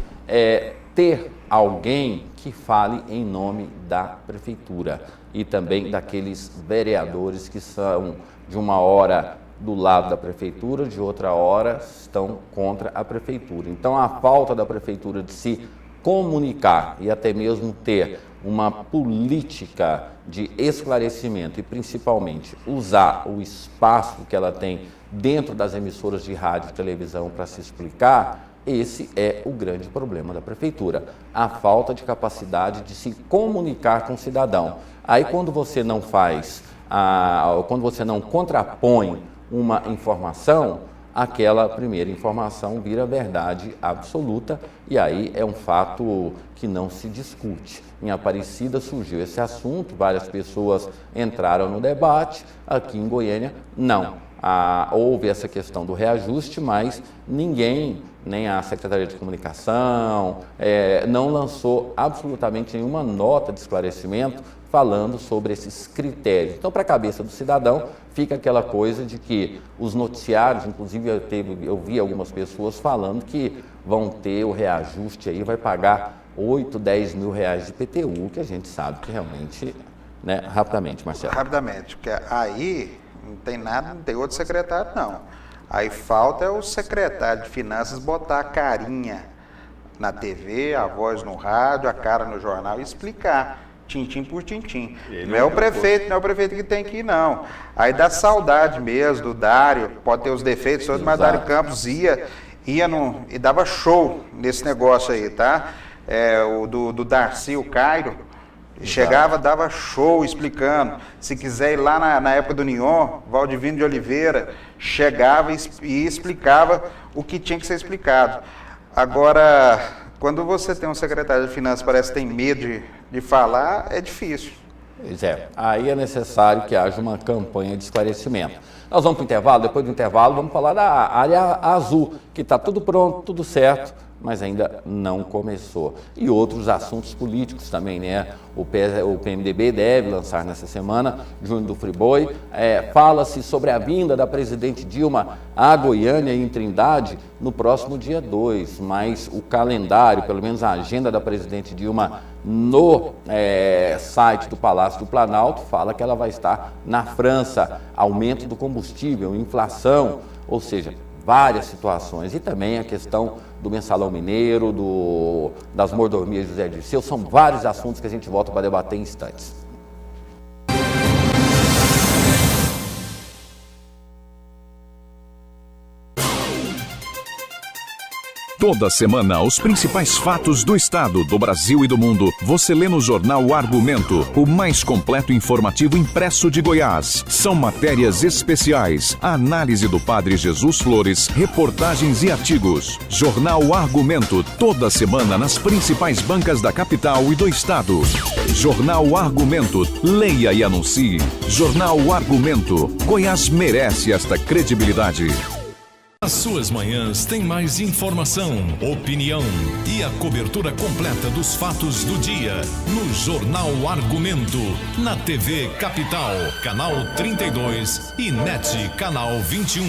ter alguém que fale em nome da prefeitura e também daqueles vereadores que são, de uma hora, do lado da prefeitura, de outra hora estão contra a prefeitura. Então, a falta da prefeitura de se comunicar e até mesmo ter uma política de esclarecimento e, principalmente, usar o espaço que ela tem dentro das emissoras de rádio e televisão para se explicar, esse é o grande problema da prefeitura, a falta de capacidade de se comunicar com o cidadão. Aí, quando você não quando você não contrapõe uma informação, aquela primeira informação vira verdade absoluta e aí é um fato que não se discute. Em Aparecida surgiu esse assunto, várias pessoas entraram no debate, aqui em Goiânia não. Houve essa questão do reajuste, mas ninguém, nem a Secretaria de Comunicação, não lançou absolutamente nenhuma nota de esclarecimento falando sobre esses critérios. Então, para a cabeça do cidadão, fica aquela coisa de que os noticiários, inclusive eu vi algumas pessoas falando que vão ter o reajuste aí, vai pagar 8, 10 mil reais de IPTU, que a gente sabe que realmente, né, rapidamente, Marcelo. Rapidamente, porque aí não tem nada, não tem outro secretário, não. Aí falta o secretário de Finanças botar a carinha na TV, a voz no rádio, a cara no jornal e explicar, tintim por tintim. Não é o prefeito que tem que ir, não. Aí dá saudade mesmo do Dário, pode ter os defeitos, mas Dário Campos ia e dava show nesse negócio aí, tá? O do Darcy, o Cairo, chegava, dava show explicando. Se quiser ir lá na época do Nion, Valdivino de Oliveira, chegava e explicava o que tinha que ser explicado. Agora, Quando você tem um secretário de Finanças que parece que tem medo de falar, é difícil. Pois é, aí é necessário que haja uma campanha de esclarecimento. Nós vamos para o intervalo, depois do intervalo vamos falar da área azul, que está tudo pronto, tudo certo, mas ainda não começou. E outros assuntos políticos também, né? O PMDB deve lançar nessa semana, Júnior do Friboi. Fala-se sobre a vinda da presidente Dilma a Goiânia e em Trindade no próximo dia 2, mas o calendário, pelo menos a agenda da presidente Dilma no site do Palácio do Planalto, fala que ela vai estar na França. Aumento do combustível, inflação, ou seja, várias situações. E também a questão do mensalão mineiro, das mordomias de José Dirceu. São vários assuntos que a gente volta para debater em instantes. Toda semana, os principais fatos do estado, do Brasil e do mundo, você lê no jornal O Argumento, o mais completo informativo impresso de Goiás. São matérias especiais, a análise do Padre Jesus Flores, reportagens e artigos. Jornal O Argumento, toda semana nas principais bancas da capital e do estado. Jornal O Argumento, leia e anuncie. Jornal O Argumento, Goiás merece esta credibilidade. As suas manhãs têm mais informação, opinião e a cobertura completa dos fatos do dia no Jornal Argumento, na TV Capital, canal 32 e NET, canal 21.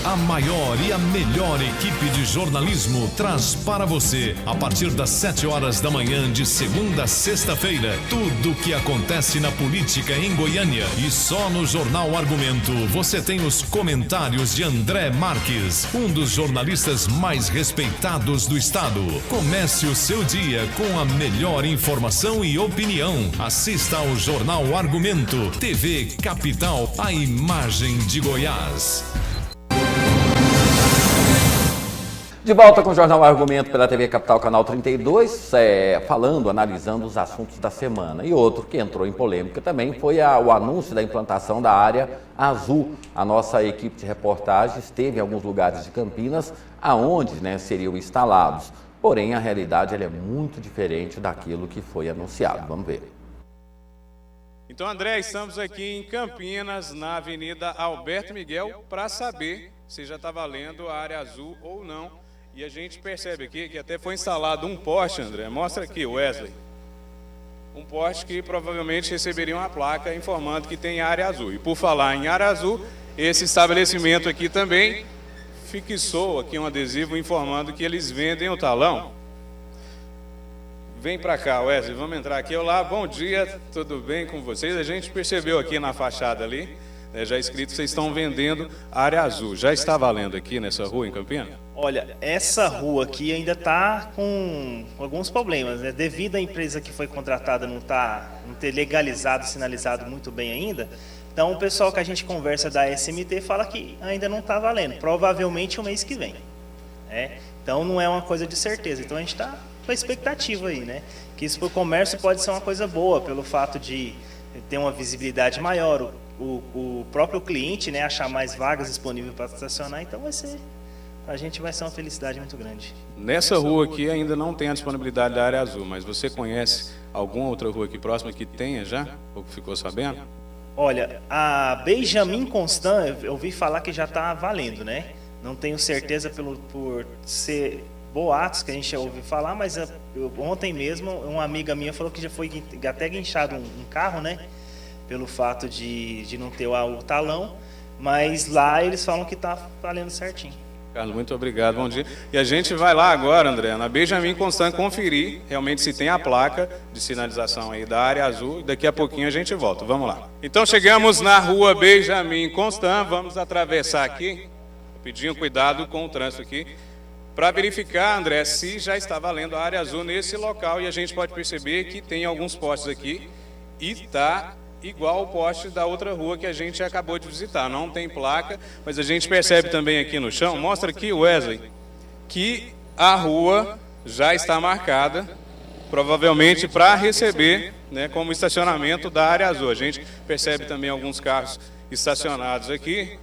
A maior e a melhor equipe de jornalismo traz para você, a partir das 7 horas da manhã de segunda a sexta-feira, tudo o que acontece na política em Goiânia. E só no Jornal Argumento você tem os comentários de André Marques, um dos jornalistas mais respeitados do estado. Comece o seu dia com a melhor informação e opinião. Assista ao Jornal Argumento, TV Capital, a imagem de Goiás. De volta com o Jornal Argumento pela TV Capital, canal 32, analisando os assuntos da semana. E outro que entrou em polêmica também foi o anúncio da implantação da área azul. A nossa equipe de reportagem esteve em alguns lugares de Campinas, aonde seriam instalados. Porém, a realidade é muito diferente daquilo que foi anunciado. Vamos ver. Então, André, estamos aqui em Campinas, na Avenida Alberto Miguel, para saber se já está valendo a área azul ou não. E a gente percebe aqui que até foi instalado um poste, André. Mostra aqui, Wesley. Um poste que provavelmente receberia uma placa informando que tem área azul. E por falar em área azul, esse estabelecimento aqui também fixou aqui um adesivo informando que eles vendem o talão. Vem para cá, Wesley, vamos entrar aqui. Olá, bom dia, tudo bem com vocês? A gente percebeu aqui na fachada ali, já escrito que vocês estão vendendo área azul. Já está valendo aqui nessa rua em Campinas? Olha, essa rua aqui ainda está com alguns problemas, né? Devido à empresa que foi contratada não ter legalizado, sinalizado muito bem ainda. Então o pessoal que a gente conversa da SMT fala que ainda não está valendo, provavelmente o mês que vem. Então não é uma coisa de certeza, então a gente está com a expectativa aí, né? Que isso para o comércio pode ser uma coisa boa, pelo fato de ter uma visibilidade maior, o próprio cliente, né, achar mais vagas disponíveis para estacionar, então a gente vai ser uma felicidade muito grande. Nessa rua aqui ainda não tem a disponibilidade da área azul, mas você conhece alguma outra rua aqui próxima que tenha já? Ou que ficou sabendo? Olha, a Benjamin Constant, eu ouvi falar que já está valendo, né? Não tenho certeza por ser boatos que a gente já ouviu falar, mas ontem mesmo uma amiga minha falou que já foi até guinchado um carro, né? Pelo fato de não ter o talão, mas lá eles falam que está valendo certinho. Carlos, muito obrigado, bom dia. E a gente vai lá agora, André, na Benjamin Constant, conferir realmente se tem a placa de sinalização aí da área azul, e daqui a pouquinho a gente volta, vamos lá. Então chegamos na rua Benjamin Constant, vamos atravessar aqui, pedindo cuidado com o trânsito aqui, para verificar, André, se já está valendo a área azul nesse local, e a gente pode perceber que tem alguns postes aqui, e está igual o poste da outra rua que a gente acabou de visitar. Não tem placa, mas a gente percebe também aqui no chão, mostra aqui, Wesley, que a rua já está marcada, provavelmente para receber, né, como estacionamento da área azul. A gente percebe também alguns carros estacionados aqui,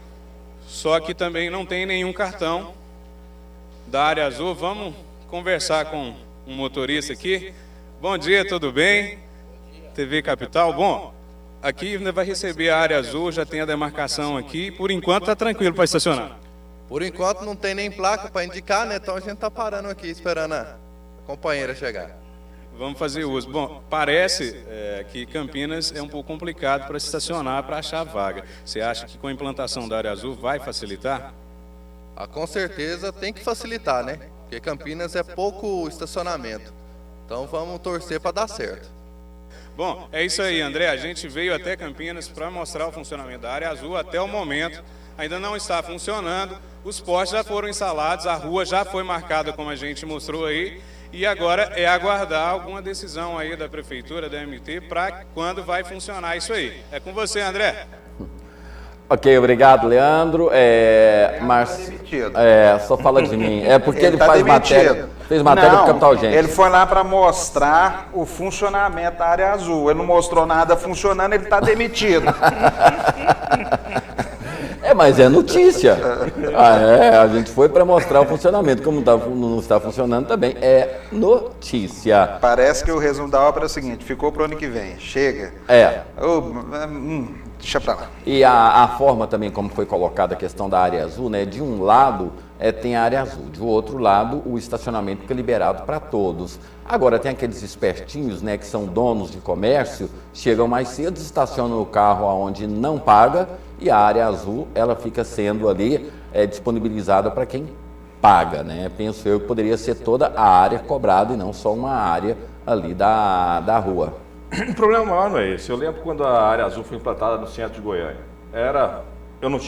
só que também não tem nenhum cartão da área azul. Vamos conversar com um motorista aqui. Bom dia, tudo bem? TV Capital, bom, aqui vai receber a área azul, já tem a demarcação aqui, por enquanto está tranquilo para estacionar. Por enquanto não tem nem placa para indicar, né? Então a gente está parando aqui, esperando a companheira chegar. Vamos fazer uso. Bom, parece que Campinas é um pouco complicado para estacionar, para achar vaga. Você acha que com a implantação da área azul vai facilitar? Com certeza tem que facilitar, né? Porque Campinas é pouco estacionamento. Então vamos torcer para dar certo. Bom, é isso aí, André. A gente veio até Campinas para mostrar o funcionamento da área azul. Até o momento ainda não está funcionando. Os postes já foram instalados, a rua já foi marcada como a gente mostrou aí. E agora é aguardar alguma decisão aí da Prefeitura, da MT, para quando vai funcionar isso aí. É com você, André. Ok, obrigado, Leandro. Só fala de mim. É porque ele faz matéria. Fez matéria do Capital Gente. Ele foi lá para mostrar o funcionamento da área azul. Ele não mostrou nada funcionando, ele está demitido. Mas é notícia. A gente foi para mostrar o funcionamento. Como não está funcionando também, é notícia. Parece que o resumo da obra é o seguinte, ficou para o ano que vem. Chega. Deixa pra lá. E a forma também como foi colocada a questão da área azul, né? De um lado tem a área azul, de outro lado o estacionamento fica liberado para todos. Agora tem aqueles espertinhos, né? Que são donos de comércio, chegam mais cedo, estacionam o carro onde não paga e a área azul ela fica sendo ali disponibilizada para quem paga, né? Penso eu que poderia ser toda a área cobrada e não só uma área ali da rua. O problema maior não é esse. Eu lembro quando a área azul foi implantada no centro de Goiânia. Eu não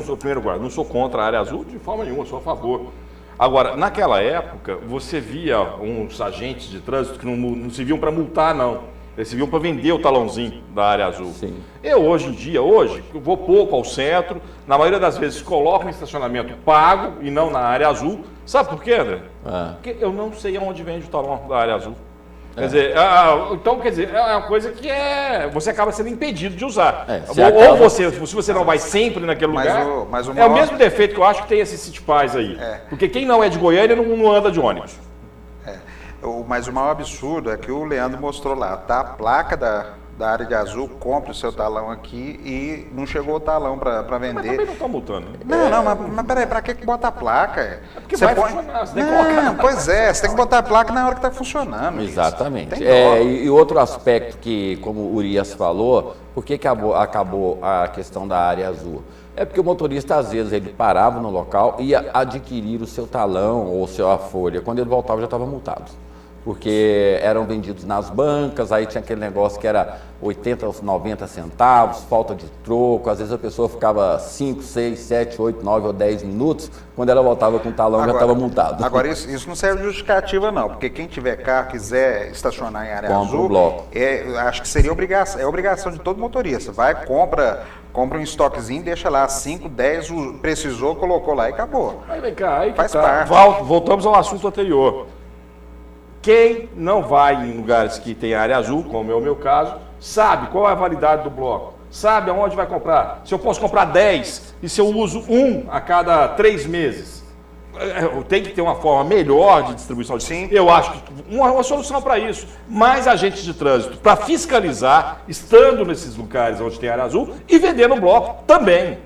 sou o primeiro guarda, não sou contra a área azul de forma nenhuma, sou a favor. Agora, naquela época, você via uns agentes de trânsito que não serviam para multar, não. Eles serviam para vender o talãozinho da área azul. Sim. Eu, hoje em dia, eu vou pouco ao centro, na maioria das vezes coloco um estacionamento pago e não na área azul. Sabe por quê, André? Porque eu não sei aonde vende o talão da área azul. Quer dizer, é uma coisa que você acaba sendo impedido de usar. Se você não vai sempre naquele lugar, é o mesmo defeito que eu acho que tem esses City Pies aí. Porque quem não é de Goiânia não anda de ônibus. Mas o maior absurdo é que o Leandro mostrou lá, tá a placa da área de azul, compre o seu talão aqui e não chegou o talão para vender. Mas também não estão multando. Mas peraí, para que bota a placa? É porque você vai funcionar, você tem que colocar. Pois é, você tem que botar a placa na hora que está funcionando. Exatamente. E outro aspecto que, como o Urias falou, por que acabou a questão da área azul? É porque o motorista, às vezes, ele parava no local e ia adquirir o seu talão ou a folha. Quando ele voltava, já estava multado. Porque eram vendidos nas bancas, aí tinha aquele negócio que era 80 ou 90 centavos, falta de troco, às vezes a pessoa ficava 5, 6, 7, 8, 9 ou 10 minutos, quando ela voltava com o talão já estava multado. Agora, isso não serve de justificativa não, porque quem tiver carro, quiser estacionar em área azul, bloco. Acho que seria obrigação de todo motorista, vai, compra um estoquezinho, deixa lá 5, 10, precisou, colocou lá e acabou. Aí vem cá, faz parte. Voltamos ao assunto anterior. Quem não vai em lugares que tem área azul, como é o meu caso, sabe qual é a validade do bloco, sabe aonde vai comprar. Se eu posso comprar 10 e se eu uso 1 a cada 3 meses, tem que ter uma forma melhor de distribuição de... Sim. Eu acho que uma solução para isso, mais agentes de trânsito para fiscalizar, estando nesses lugares onde tem área azul e vendendo o bloco também.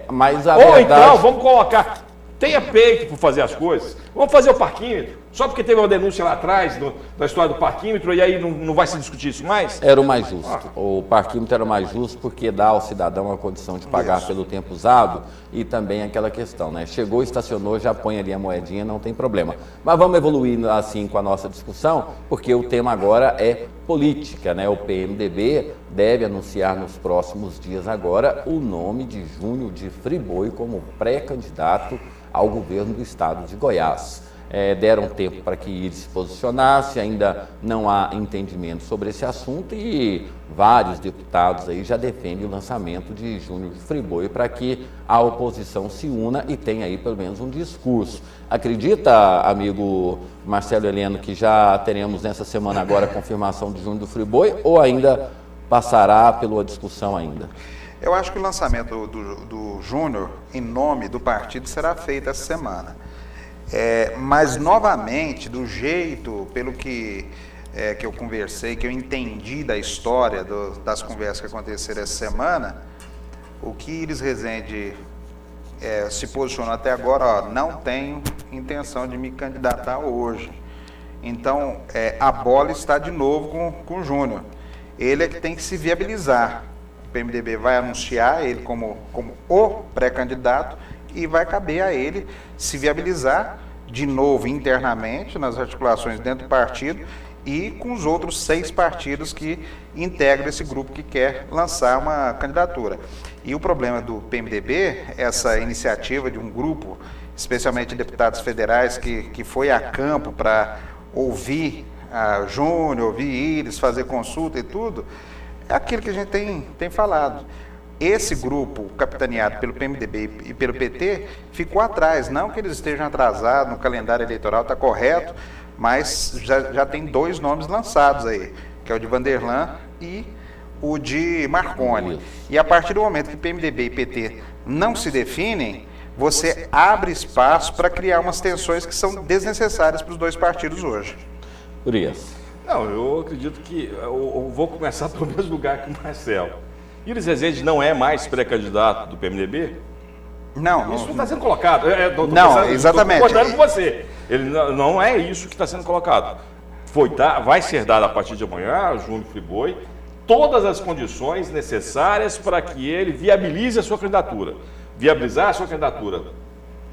Mas a Ou verdade... então, vamos colocar, tenha peito por fazer as coisas, vamos fazer o parquímetro. Só porque teve uma denúncia lá atrás da história do parquímetro e aí não vai se discutir isso mais? Era o mais justo. O parquímetro era o mais justo porque dá ao cidadão a condição de pagar pelo tempo usado e também aquela questão, né? Chegou, estacionou, já põe ali a moedinha, não tem problema. Mas vamos evoluir assim com a nossa discussão, porque o tema agora é política, né? O PMDB deve anunciar nos próximos dias agora o nome de Júnior de Friboi como pré-candidato ao governo do estado de Goiás. Deram tempo para que ele se posicionasse, ainda não há entendimento sobre esse assunto e vários deputados aí já defendem o lançamento de Júnior de Friboi para que a oposição se una e tenha aí pelo menos um discurso. Acredita, amigo Marcelo Heleno, que já teremos nessa semana agora a confirmação de Júnior de Friboi ou ainda passará pela discussão ainda? Eu acho que o lançamento do Júnior em nome do partido será feito essa semana. Mas, novamente, do jeito, pelo que eu conversei, que eu entendi da história das conversas que aconteceram essa semana, o que Iris Rezende se posicionou até agora, não tenho intenção de me candidatar hoje. Então, a bola está de novo com o Júnior. Ele é que tem que se viabilizar. O PMDB vai anunciar ele como o pré-candidato e vai caber a ele se viabilizar de novo internamente, nas articulações dentro do partido e com os outros 6 partidos que integram esse grupo que quer lançar uma candidatura. E o problema do PMDB, essa iniciativa de um grupo, especialmente deputados federais, que foi a campo para ouvir a Júnior, ouvir Iris, fazer consulta e tudo, é aquilo que a gente tem falado. Esse grupo, capitaneado pelo PMDB e pelo PT, ficou atrás. Não que eles estejam atrasados no calendário eleitoral, está correto, mas já tem 2 nomes lançados aí, que é o de Vanderlan e o de Marconi. E a partir do momento que PMDB e PT não se definem, você abre espaço para criar umas tensões que são desnecessárias para os 2 partidos hoje. Urias. Não, eu acredito que eu vou começar pelo mesmo lugar que o Marcelo. Iris Rezende não é mais pré-candidato do PMDB? Não. Isso não está sendo colocado. Exatamente. Estou concordando com você. Ele não é isso que está sendo colocado. Vai ser dado a partir de amanhã, a Júnior Friboi, todas as condições necessárias para que ele viabilize a sua candidatura. Viabilizar a sua candidatura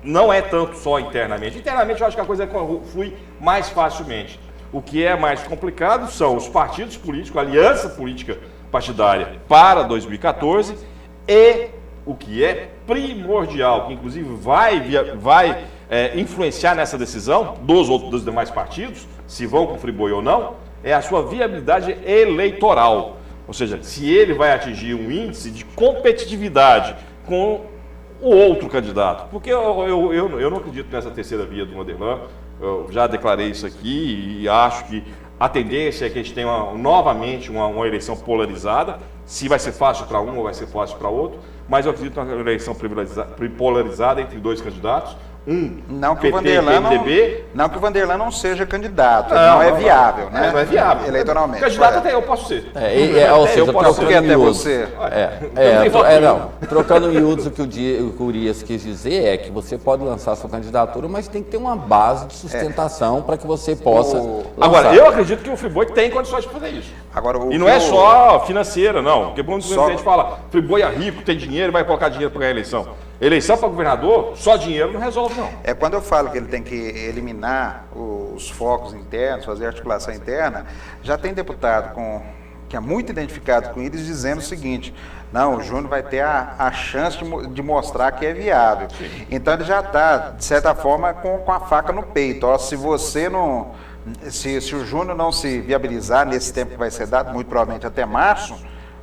não é tanto só internamente. Internamente eu acho que a coisa flui mais facilmente. O que é mais complicado são os partidos políticos, a aliança política partidária para 2014 e o que é primordial, que inclusive vai influenciar nessa decisão dos demais partidos, se vão com o Friboi ou não, é a sua viabilidade eleitoral. Ou seja, se ele vai atingir um índice de competitividade com o outro candidato. Porque eu não acredito nessa terceira via do Vanderlan, eu já declarei isso aqui e acho que a tendência é que a gente tenha novamente uma eleição polarizada, se vai ser fácil para um ou vai ser fácil para outro, mas eu acredito numa eleição polarizada entre 2 candidatos, não que PT e PMDB. Não que o Vanderlan não seja candidato, não é viável, né? Não é viável. Eleitoralmente. Candidato até eu posso ser. Ou seja, trocando até você. Trocando miúdos, o que o Urias quis dizer é que você pode lançar sua candidatura, mas tem que ter uma base de sustentação para que você possa lançar. Agora, eu acredito que o Friboi tem condições de fazer isso. E não é só financeira, não. Porque muita gente fala, Friboi é rico, tem dinheiro, vai colocar dinheiro para ganhar a eleição. Eleição para governador, só dinheiro não resolve, não. Quando eu falo que ele tem que eliminar os focos internos, fazer articulação interna, já tem deputado que é muito identificado com eles dizendo o seguinte: não, o Júnior vai ter a chance de mostrar que é viável. Sim. Então ele já está, de certa forma, com a faca no peito. Se você não. Se o Júnior não se viabilizar nesse tempo que vai ser dado, muito provavelmente até março,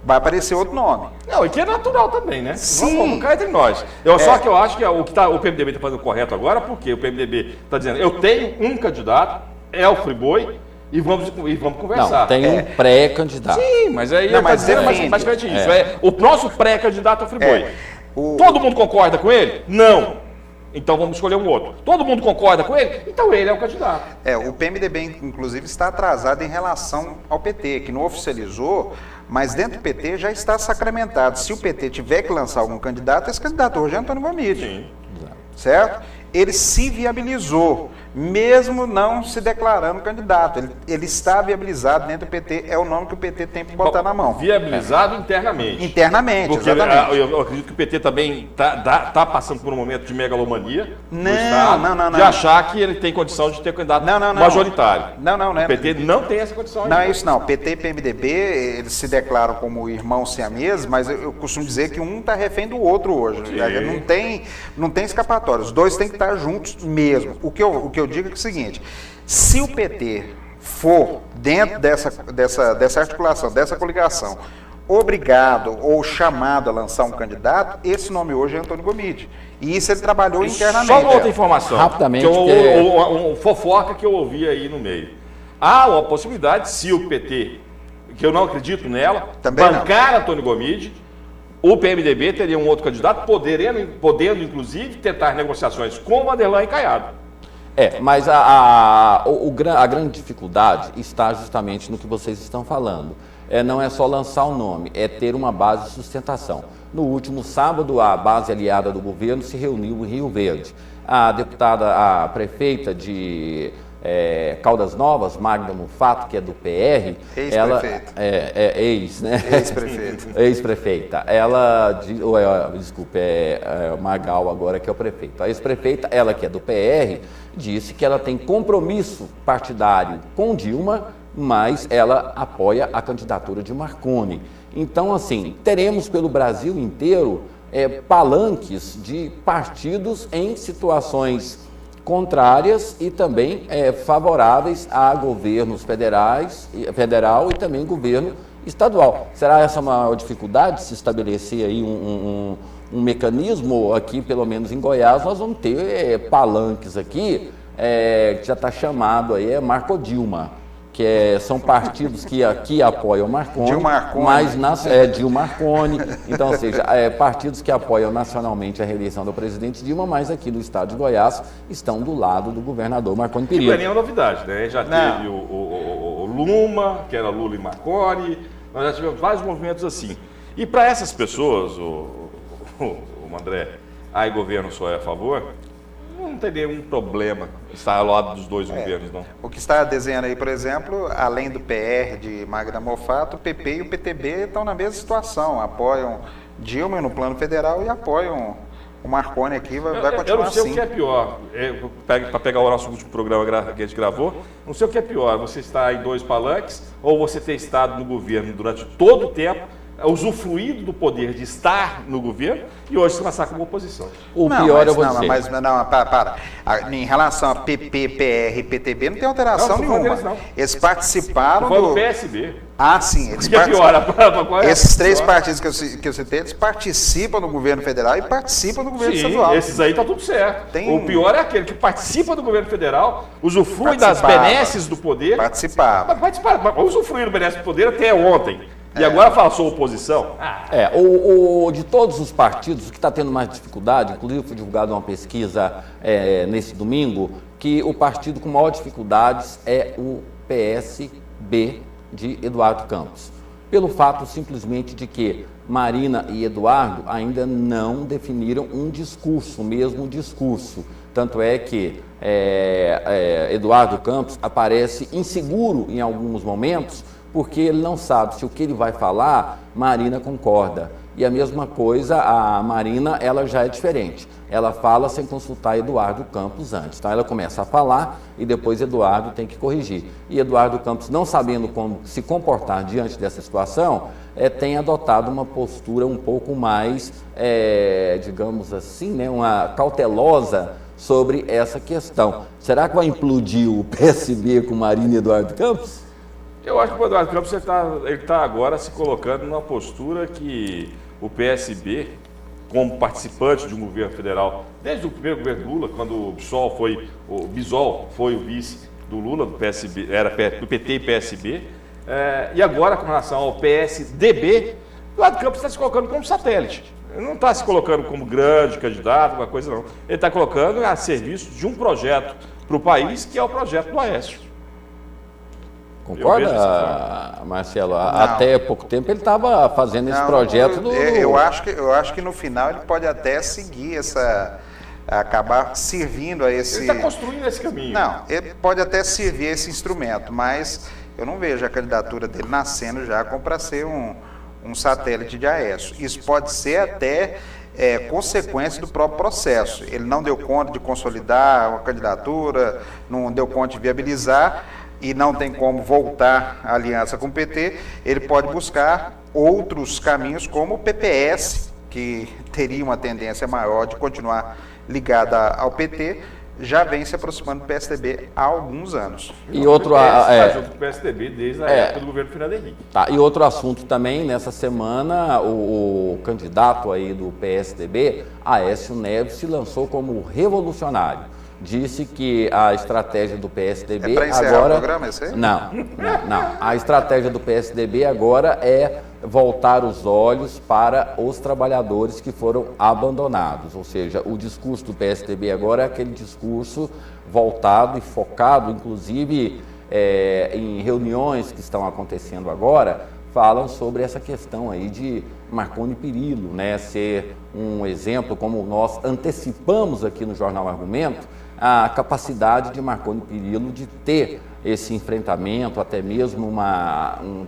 vai aparecer outro nome. Não, e que é natural também, né? Sim. Vamos cá entre nós. Só que eu acho que o PMDB está fazendo correto agora, porque o PMDB está dizendo, eu tenho um candidato, é o Friboi, e vamos conversar. Não, tem um pré-candidato. Sim, mas aí não, mas dizendo basicamente isso. O nosso pré-candidato é o Friboi. Todo mundo concorda com ele? Não. Então vamos escolher um outro. Todo mundo concorda com ele? Então ele é o candidato. O PMDB, inclusive, está atrasado em relação ao PT, que não oficializou, mas dentro do PT já está sacramentado. Se o PT tiver que lançar algum candidato, esse candidato hoje é Antônio Gomide. Sim. Certo? Ele se viabilizou, mesmo não se declarando candidato. Ele está viabilizado dentro do PT, é o nome que o PT tem para botar na mão. Viabilizado internamente. Internamente, porque exatamente. Eu acredito que o PT também está passando por um momento de megalomania não. de achar que ele tem condição de ter candidato majoritário. Não. O PT não tem essa condição ainda. Não é isso não. PT e PMDB, eles se declaram como irmãos siameses, mas eu costumo dizer que um está refém do outro hoje. Não tem escapatória. Os 2 têm que estar juntos mesmo. O que eu digo é o seguinte: se o PT for dentro dessa articulação, dessa coligação, obrigado ou chamado a lançar um candidato, esse nome hoje é Antônio Gomide. E isso ele trabalhou internamente. Só uma outra informação. Rapidamente. Fofoca que eu ouvi aí no meio. Há uma possibilidade, se o PT, que eu não acredito nela, bancar Antônio Gomide, o PMDB teria um outro candidato, podendo inclusive tentar negociações com o Vanderlan e Caiado. Mas a grande dificuldade está justamente no que vocês estão falando. Não é só lançar o nome, é ter uma base de sustentação. No último sábado, a base aliada do governo se reuniu em Rio Verde. A prefeita de Caldas Novas, Magda Mufato, que é do PR, ex-prefeita. Né? Ex-prefeita. Ex-prefeita. Desculpe, Magal agora que é o prefeito. A ex-prefeita, ela que é do PR, disse que ela tem compromisso partidário com Dilma, mas ela apoia a candidatura de Marconi. Então, assim, teremos pelo Brasil inteiro palanques de partidos em situações contrárias e também favoráveis a governos federal e também governo estadual. Será essa uma maior dificuldade de se estabelecer aí um mecanismo aqui, pelo menos em Goiás? Nós vamos ter palanques aqui, que já está chamado aí, Marco Dilma, que são partidos que aqui apoiam Marconi, mas Dilma Marconi, então, ou seja, partidos que apoiam nacionalmente a reeleição do presidente Dilma, mas aqui no estado de Goiás estão do lado do governador Marconi Perillo. Não é nenhuma novidade, né? Já teve o Luma, que era Lula e Marconi, nós já tivemos vários movimentos assim. E para essas pessoas, o André, governo só é a favor, não tem nenhum problema estar ao lado dos dois governos, não. O que está desenhando aí, por exemplo, além do PR de Magda Mufato, o PP e o PTB estão na mesma situação, apoiam Dilma no plano federal e apoiam o Marconi aqui, vai continuar assim. Eu não sei o que é pior, para pegar o nosso último programa que a gente gravou, não sei o que é pior, você estar em dois palanques ou você ter estado no governo durante todo o tempo, usufruído do poder de estar no governo e hoje se passar como oposição. Pior eu vou dizer. Para. Em relação a PP, PR e PTB não tem alteração nenhuma. Eles participaram do PSB. Sim. Eles esses três partidos que eu citei, eles participam do governo federal e participam do governo estadual. Esses aí tá tudo certo. O pior é aquele que participa do governo federal, usufrui das benesses do poder. Participava. Usufruir do benesse do poder até ontem. E agora fala, sou oposição? De todos os partidos, o que está tendo mais dificuldade, inclusive foi divulgada uma pesquisa nesse domingo, que o partido com maior dificuldades é o PSB de Eduardo Campos. Pelo fato simplesmente de que Marina e Eduardo ainda não definiram um discurso, o mesmo discurso. Tanto é que Eduardo Campos aparece inseguro em alguns momentos, porque ele não sabe se o que ele vai falar, Marina concorda. E a mesma coisa, a Marina, ela já é diferente. Ela fala sem consultar Eduardo Campos antes. Então ela começa a falar e depois Eduardo tem que corrigir. E Eduardo Campos, não sabendo como se comportar diante dessa situação, tem adotado uma postura um pouco mais, digamos assim, né, uma cautelosa sobre essa questão. Será que vai implodir o PSB com Marina e Eduardo Campos? Eu acho que o Eduardo Campos ele tá agora se colocando numa postura que o PSB, como participante de um governo federal, desde o primeiro governo Lula, quando o Bisol foi o vice do Lula, do PSB, era do PT e PSB, e agora com relação ao PSDB, o Eduardo Campos está se colocando como satélite. Ele não está se colocando como grande candidato, alguma coisa não. Ele está colocando a serviço de um projeto para o país, que é o projeto do Aécio. Concorda, Marcelo? Até pouco tempo ele estava fazendo esse projeto eu acho que no final ele pode até seguir acabar servindo a esse... Ele está construindo esse caminho. Não, ele pode até servir esse instrumento, mas eu não vejo a candidatura dele nascendo já como para ser um satélite de Aécio. Isso pode ser até consequência do próprio processo. Ele não deu conta de consolidar uma candidatura, não deu conta de viabilizar, e não tem como voltar à aliança com o PT, ele pode buscar outros caminhos, como o PPS, que teria uma tendência maior de continuar ligada ao PT, já vem se aproximando do PSDB há alguns anos. E outro junto com o PSDB desde a época do governo Fernando Henrique. E outro assunto também, nessa semana, o candidato aí do PSDB, Aécio Neves, se lançou como revolucionário. disse que a estratégia do PSDB para encerrar agora... o programa, esse aí? Não. A estratégia do PSDB agora é voltar os olhos para os trabalhadores que foram abandonados. Ou seja, o discurso do PSDB agora é aquele discurso voltado e focado, inclusive, em reuniões que estão acontecendo agora, falam sobre essa questão aí de Marconi Perillo, né, ser um exemplo, como nós antecipamos aqui no Jornal Argumento, a capacidade de Marconi Perillo de ter esse enfrentamento, até mesmo um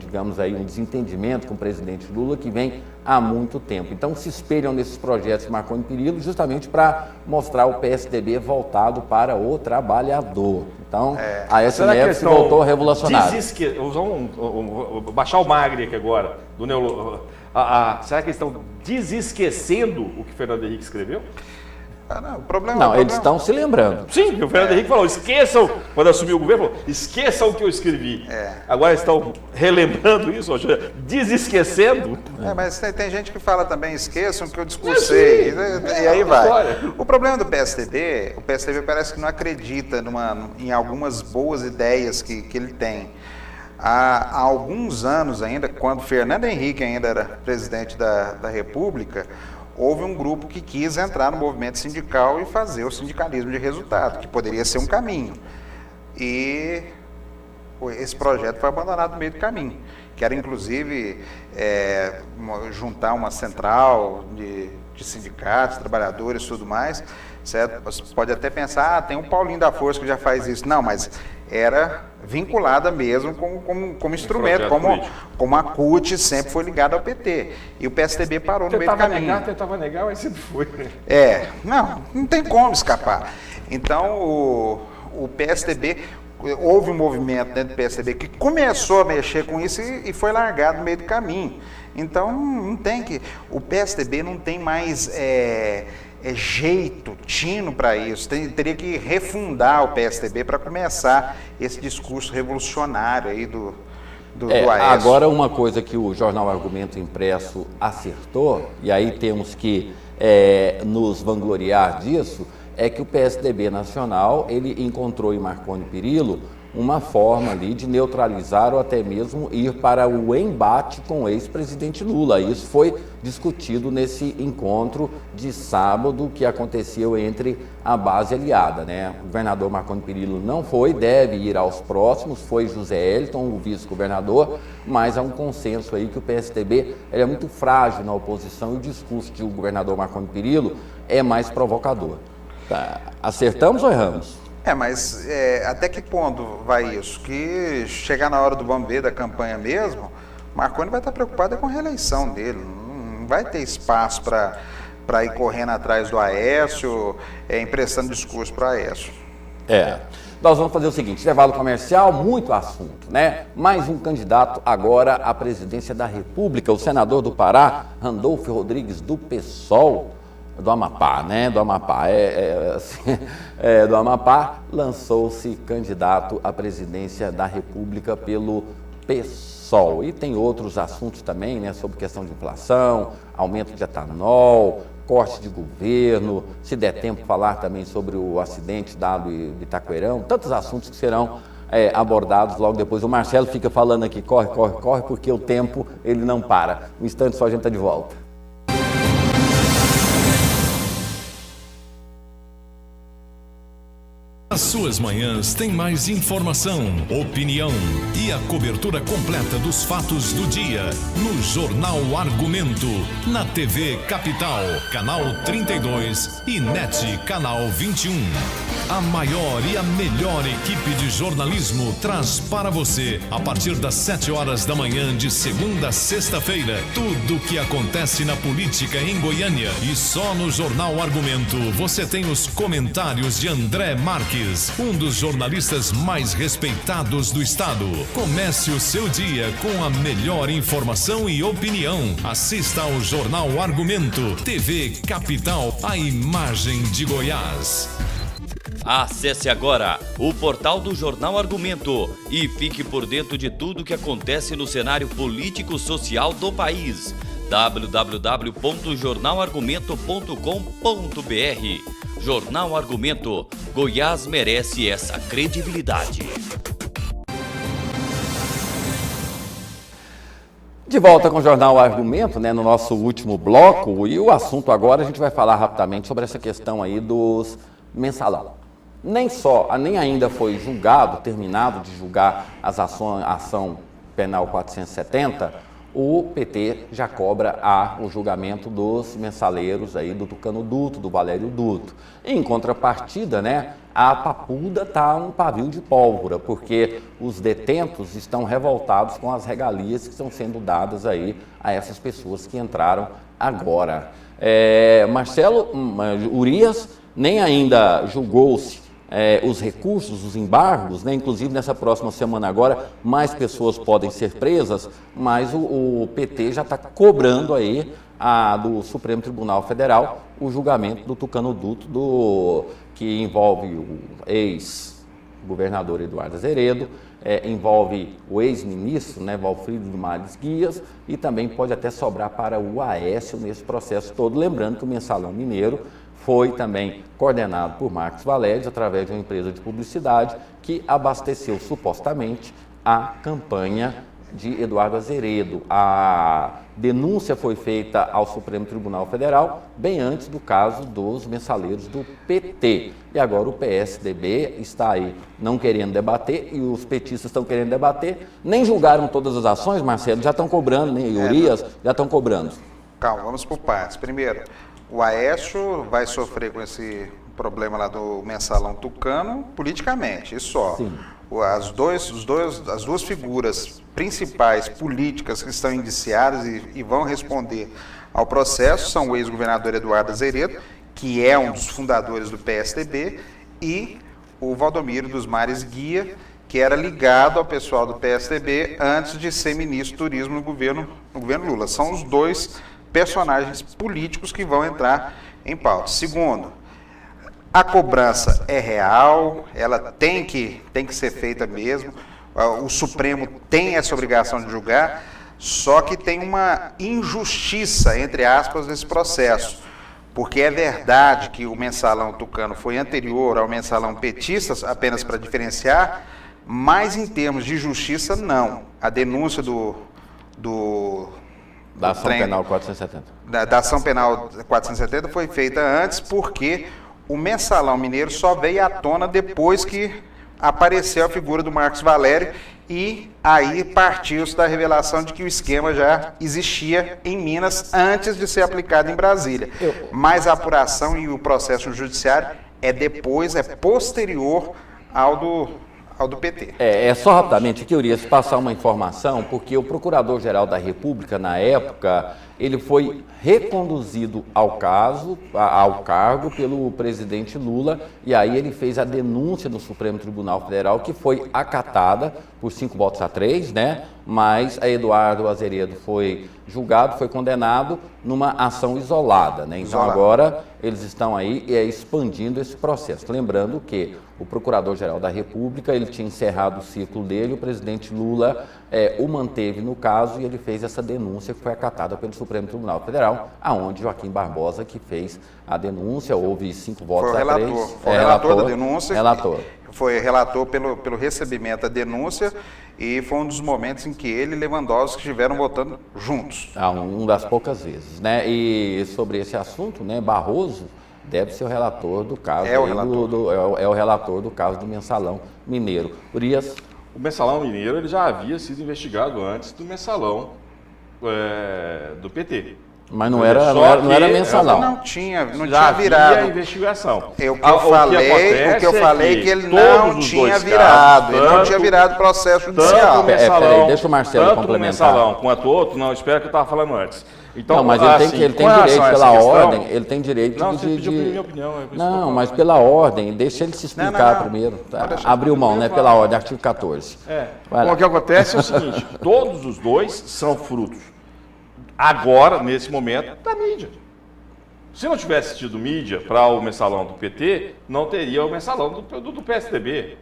desentendimento com o presidente Lula que vem há muito tempo. Então se espelham nesses projetos de Marconi Perillo justamente para mostrar o PSDB voltado para o trabalhar,dor. Então, Aécio Neves se voltou revolucionário. Vou baixar o Magri aqui agora, do será que eles estão desesquecendo o que Fernando Henrique escreveu? Eles estão se lembrando. Sim, o Fernando Henrique falou, esqueçam, quando assumiu o governo, falou, esqueçam o que eu escrevi. Agora estão relembrando isso, desesquecendo. Mas tem gente que fala também, esqueçam que eu discursei, e aí vai. O problema do PSDB, o PSDB parece que não acredita em algumas boas ideias que ele tem. Há alguns anos ainda, quando Fernando Henrique ainda era presidente da República, houve um grupo que quis entrar no movimento sindical e fazer o sindicalismo de resultado, que poderia ser um caminho. E esse projeto foi abandonado no meio do caminho, que era inclusive juntar uma central de sindicatos, trabalhadores e tudo mais, certo? Você pode até pensar, tem o Paulinho da Força que já faz isso. Não, mas era vinculada mesmo como instrumento, como a CUT sempre foi ligada ao PT. E o PSDB parou no meio do caminho. Tentava negar, mas sempre foi. Não tem como escapar. Então, o PSDB, houve um movimento dentro do PSDB que começou a mexer com isso e foi largado no meio do caminho. Então, não tem que... O PSDB não tem mais jeito, tino para isso. Teria que refundar o PSDB para começar esse discurso revolucionário aí do Aécio. Agora, uma coisa que o Jornal Argumento Impresso acertou, e aí temos que nos vangloriar disso, é que o PSDB nacional, ele encontrou em Marconi Perillo uma forma ali de neutralizar ou até mesmo ir para o embate com o ex-presidente Lula. Isso foi discutido nesse encontro de sábado que aconteceu entre a base aliada, né? O governador Marconi Perillo não foi, deve ir aos próximos, foi José Elton, o vice-governador, mas há um consenso aí que o PSDB é muito frágil na oposição e o discurso do governador Marconi Perillo é mais provocador. Tá. Acertamos ou erramos? Mas até que ponto vai isso? Que chegar na hora do vamos ver da campanha mesmo, Marconi vai estar preocupado com a reeleição dele. Não vai ter espaço para ir correndo atrás do Aécio, emprestando discurso para o Aécio. Nós vamos fazer o seguinte, intervalo comercial, muito assunto, né? Mais um candidato agora à presidência da República, o senador do Pará, Randolfo Rodrigues, do PSOL, do Amapá, né? Do Amapá, do Amapá, lançou-se candidato à presidência da República pelo PSOL. E tem outros assuntos também, né? Sobre questão de inflação, aumento de etanol, corte de governo, se der tempo falar também sobre o acidente dado em Itaquerão, tantos assuntos que serão abordados logo depois. O Marcelo fica falando aqui, corre, porque o tempo ele não para. Um instante só a gente está de volta. As suas manhãs têm mais informação, opinião e a cobertura completa dos fatos do dia no Jornal Argumento, na TV Capital, canal 32 e NET, canal 21. A maior e a melhor equipe de jornalismo traz para você, a partir das 7 horas da manhã de segunda a sexta-feira, tudo o que acontece na política em Goiânia. E só no Jornal Argumento você tem os comentários de André Marques, um dos jornalistas mais respeitados do estado. Comece o seu dia com a melhor informação e opinião. Assista ao Jornal Argumento, TV Capital, a imagem de Goiás. Acesse agora o portal do Jornal Argumento e fique por dentro de tudo que acontece no cenário político-social do país. www.jornalargumento.com.br. Jornal Argumento. Goiás merece essa credibilidade. De volta com o Jornal Argumento, né, no nosso último bloco, e o assunto agora a gente vai falar rapidamente sobre essa questão aí dos mensalão. Nem ainda foi julgado, terminado de julgar a ação penal 470, o PT já cobra o julgamento dos mensaleiros aí do Tucano Duto, do Valério Duto. Em contrapartida, né, a Papuda está um pavio de pólvora, porque os detentos estão revoltados com as regalias que estão sendo dadas aí a essas pessoas que entraram agora. Marcelo Urias nem ainda julgou-se os recursos, os embargos, né? Inclusive nessa próxima semana agora, mais pessoas podem ser presas, mas o PT já está cobrando aí do Supremo Tribunal Federal o julgamento do Tucano Duto, que envolve o ex-governador Eduardo Azeredo, envolve o ex-ministro, né, Valfrido de Mares Guias, e também pode até sobrar para o Aécio nesse processo todo. Lembrando que o Mensalão Mineiro foi também coordenado por Marcos Valério, através de uma empresa de publicidade que abasteceu supostamente a campanha de Eduardo Azeredo. A denúncia foi feita ao Supremo Tribunal Federal bem antes do caso dos mensaleiros do PT. E agora o PSDB está aí não querendo debater e os petistas estão querendo debater. Nem julgaram todas as ações, Marcelo, já estão cobrando, né? Urias já estão cobrando. Calma, vamos por partes. Primeiro, o Aécio vai sofrer com esse problema lá do mensalão tucano politicamente, isso só. Sim. As duas figuras principais políticas que estão indiciadas e vão responder ao processo são o ex-governador Eduardo Azeredo, que é um dos fundadores do PSDB, e o Valdomiro dos Mares Guia, que era ligado ao pessoal do PSDB antes de ser ministro do Turismo no governo Lula. São os dois personagens políticos que vão entrar em pauta. Segundo, a cobrança é real, ela tem que ser feita mesmo, o Supremo tem essa obrigação de julgar, só que tem uma injustiça, entre aspas, nesse processo, porque é verdade que o mensalão tucano foi anterior ao mensalão petista, apenas para diferenciar, mas em termos de justiça, não. A denúncia Da ação penal 470. Da ação penal 470 foi feita antes porque o mensalão mineiro só veio à tona depois que apareceu a figura do Marcos Valério e aí partiu-se da revelação de que o esquema já existia em Minas antes de ser aplicado em Brasília. Mas a apuração e o processo no judiciário é posterior ao do PT. Só rapidamente que eu queria passar uma informação, porque o Procurador-Geral da República, na época, ele foi reconduzido ao cargo pelo presidente Lula, e aí ele fez a denúncia no Supremo Tribunal Federal, que foi acatada por 5-3, né? Mas a Eduardo Azeredo foi julgado, foi condenado numa ação isolada, né? Então agora eles estão aí expandindo esse processo. Lembrando que o Procurador-Geral da República, ele tinha encerrado o ciclo dele, o presidente Lula o manteve no caso e ele fez essa denúncia que foi acatada pelo Supremo Tribunal Federal, aonde Joaquim Barbosa que fez a denúncia, houve 5-3. Foi o relator da denúncia. Relator. Foi relator pelo recebimento da denúncia e foi um dos momentos em que ele e Lewandowski estiveram votando juntos. Um das poucas vezes, né? E sobre esse assunto, né, Barroso deve ser o relator do caso. É o relator do caso do mensalão mineiro. Urias? O mensalão mineiro ele já havia sido investigado antes do mensalão do PT. Mas não era mensalão. Não tinha virado. A investigação. O que eu falei é que ele não tinha virado. Ele não tinha virado processo judicial. Peraí, deixa o Marcelo complementar. Tanto o mensalão quanto o outro, não, espera que eu estava falando antes. Então, não, mas ele tem direito pela ordem, ele tem direito não, você pediu minha opinião. Não, mas pela ordem, deixa ele se explicar primeiro. Tá? Abriu mão, né, pela ordem, artigo 14. O que acontece é o seguinte, todos os dois são frutos, agora, nesse momento, da mídia. Se não tivesse tido mídia para o mensalão do PT, não teria o mensalão do PSDB.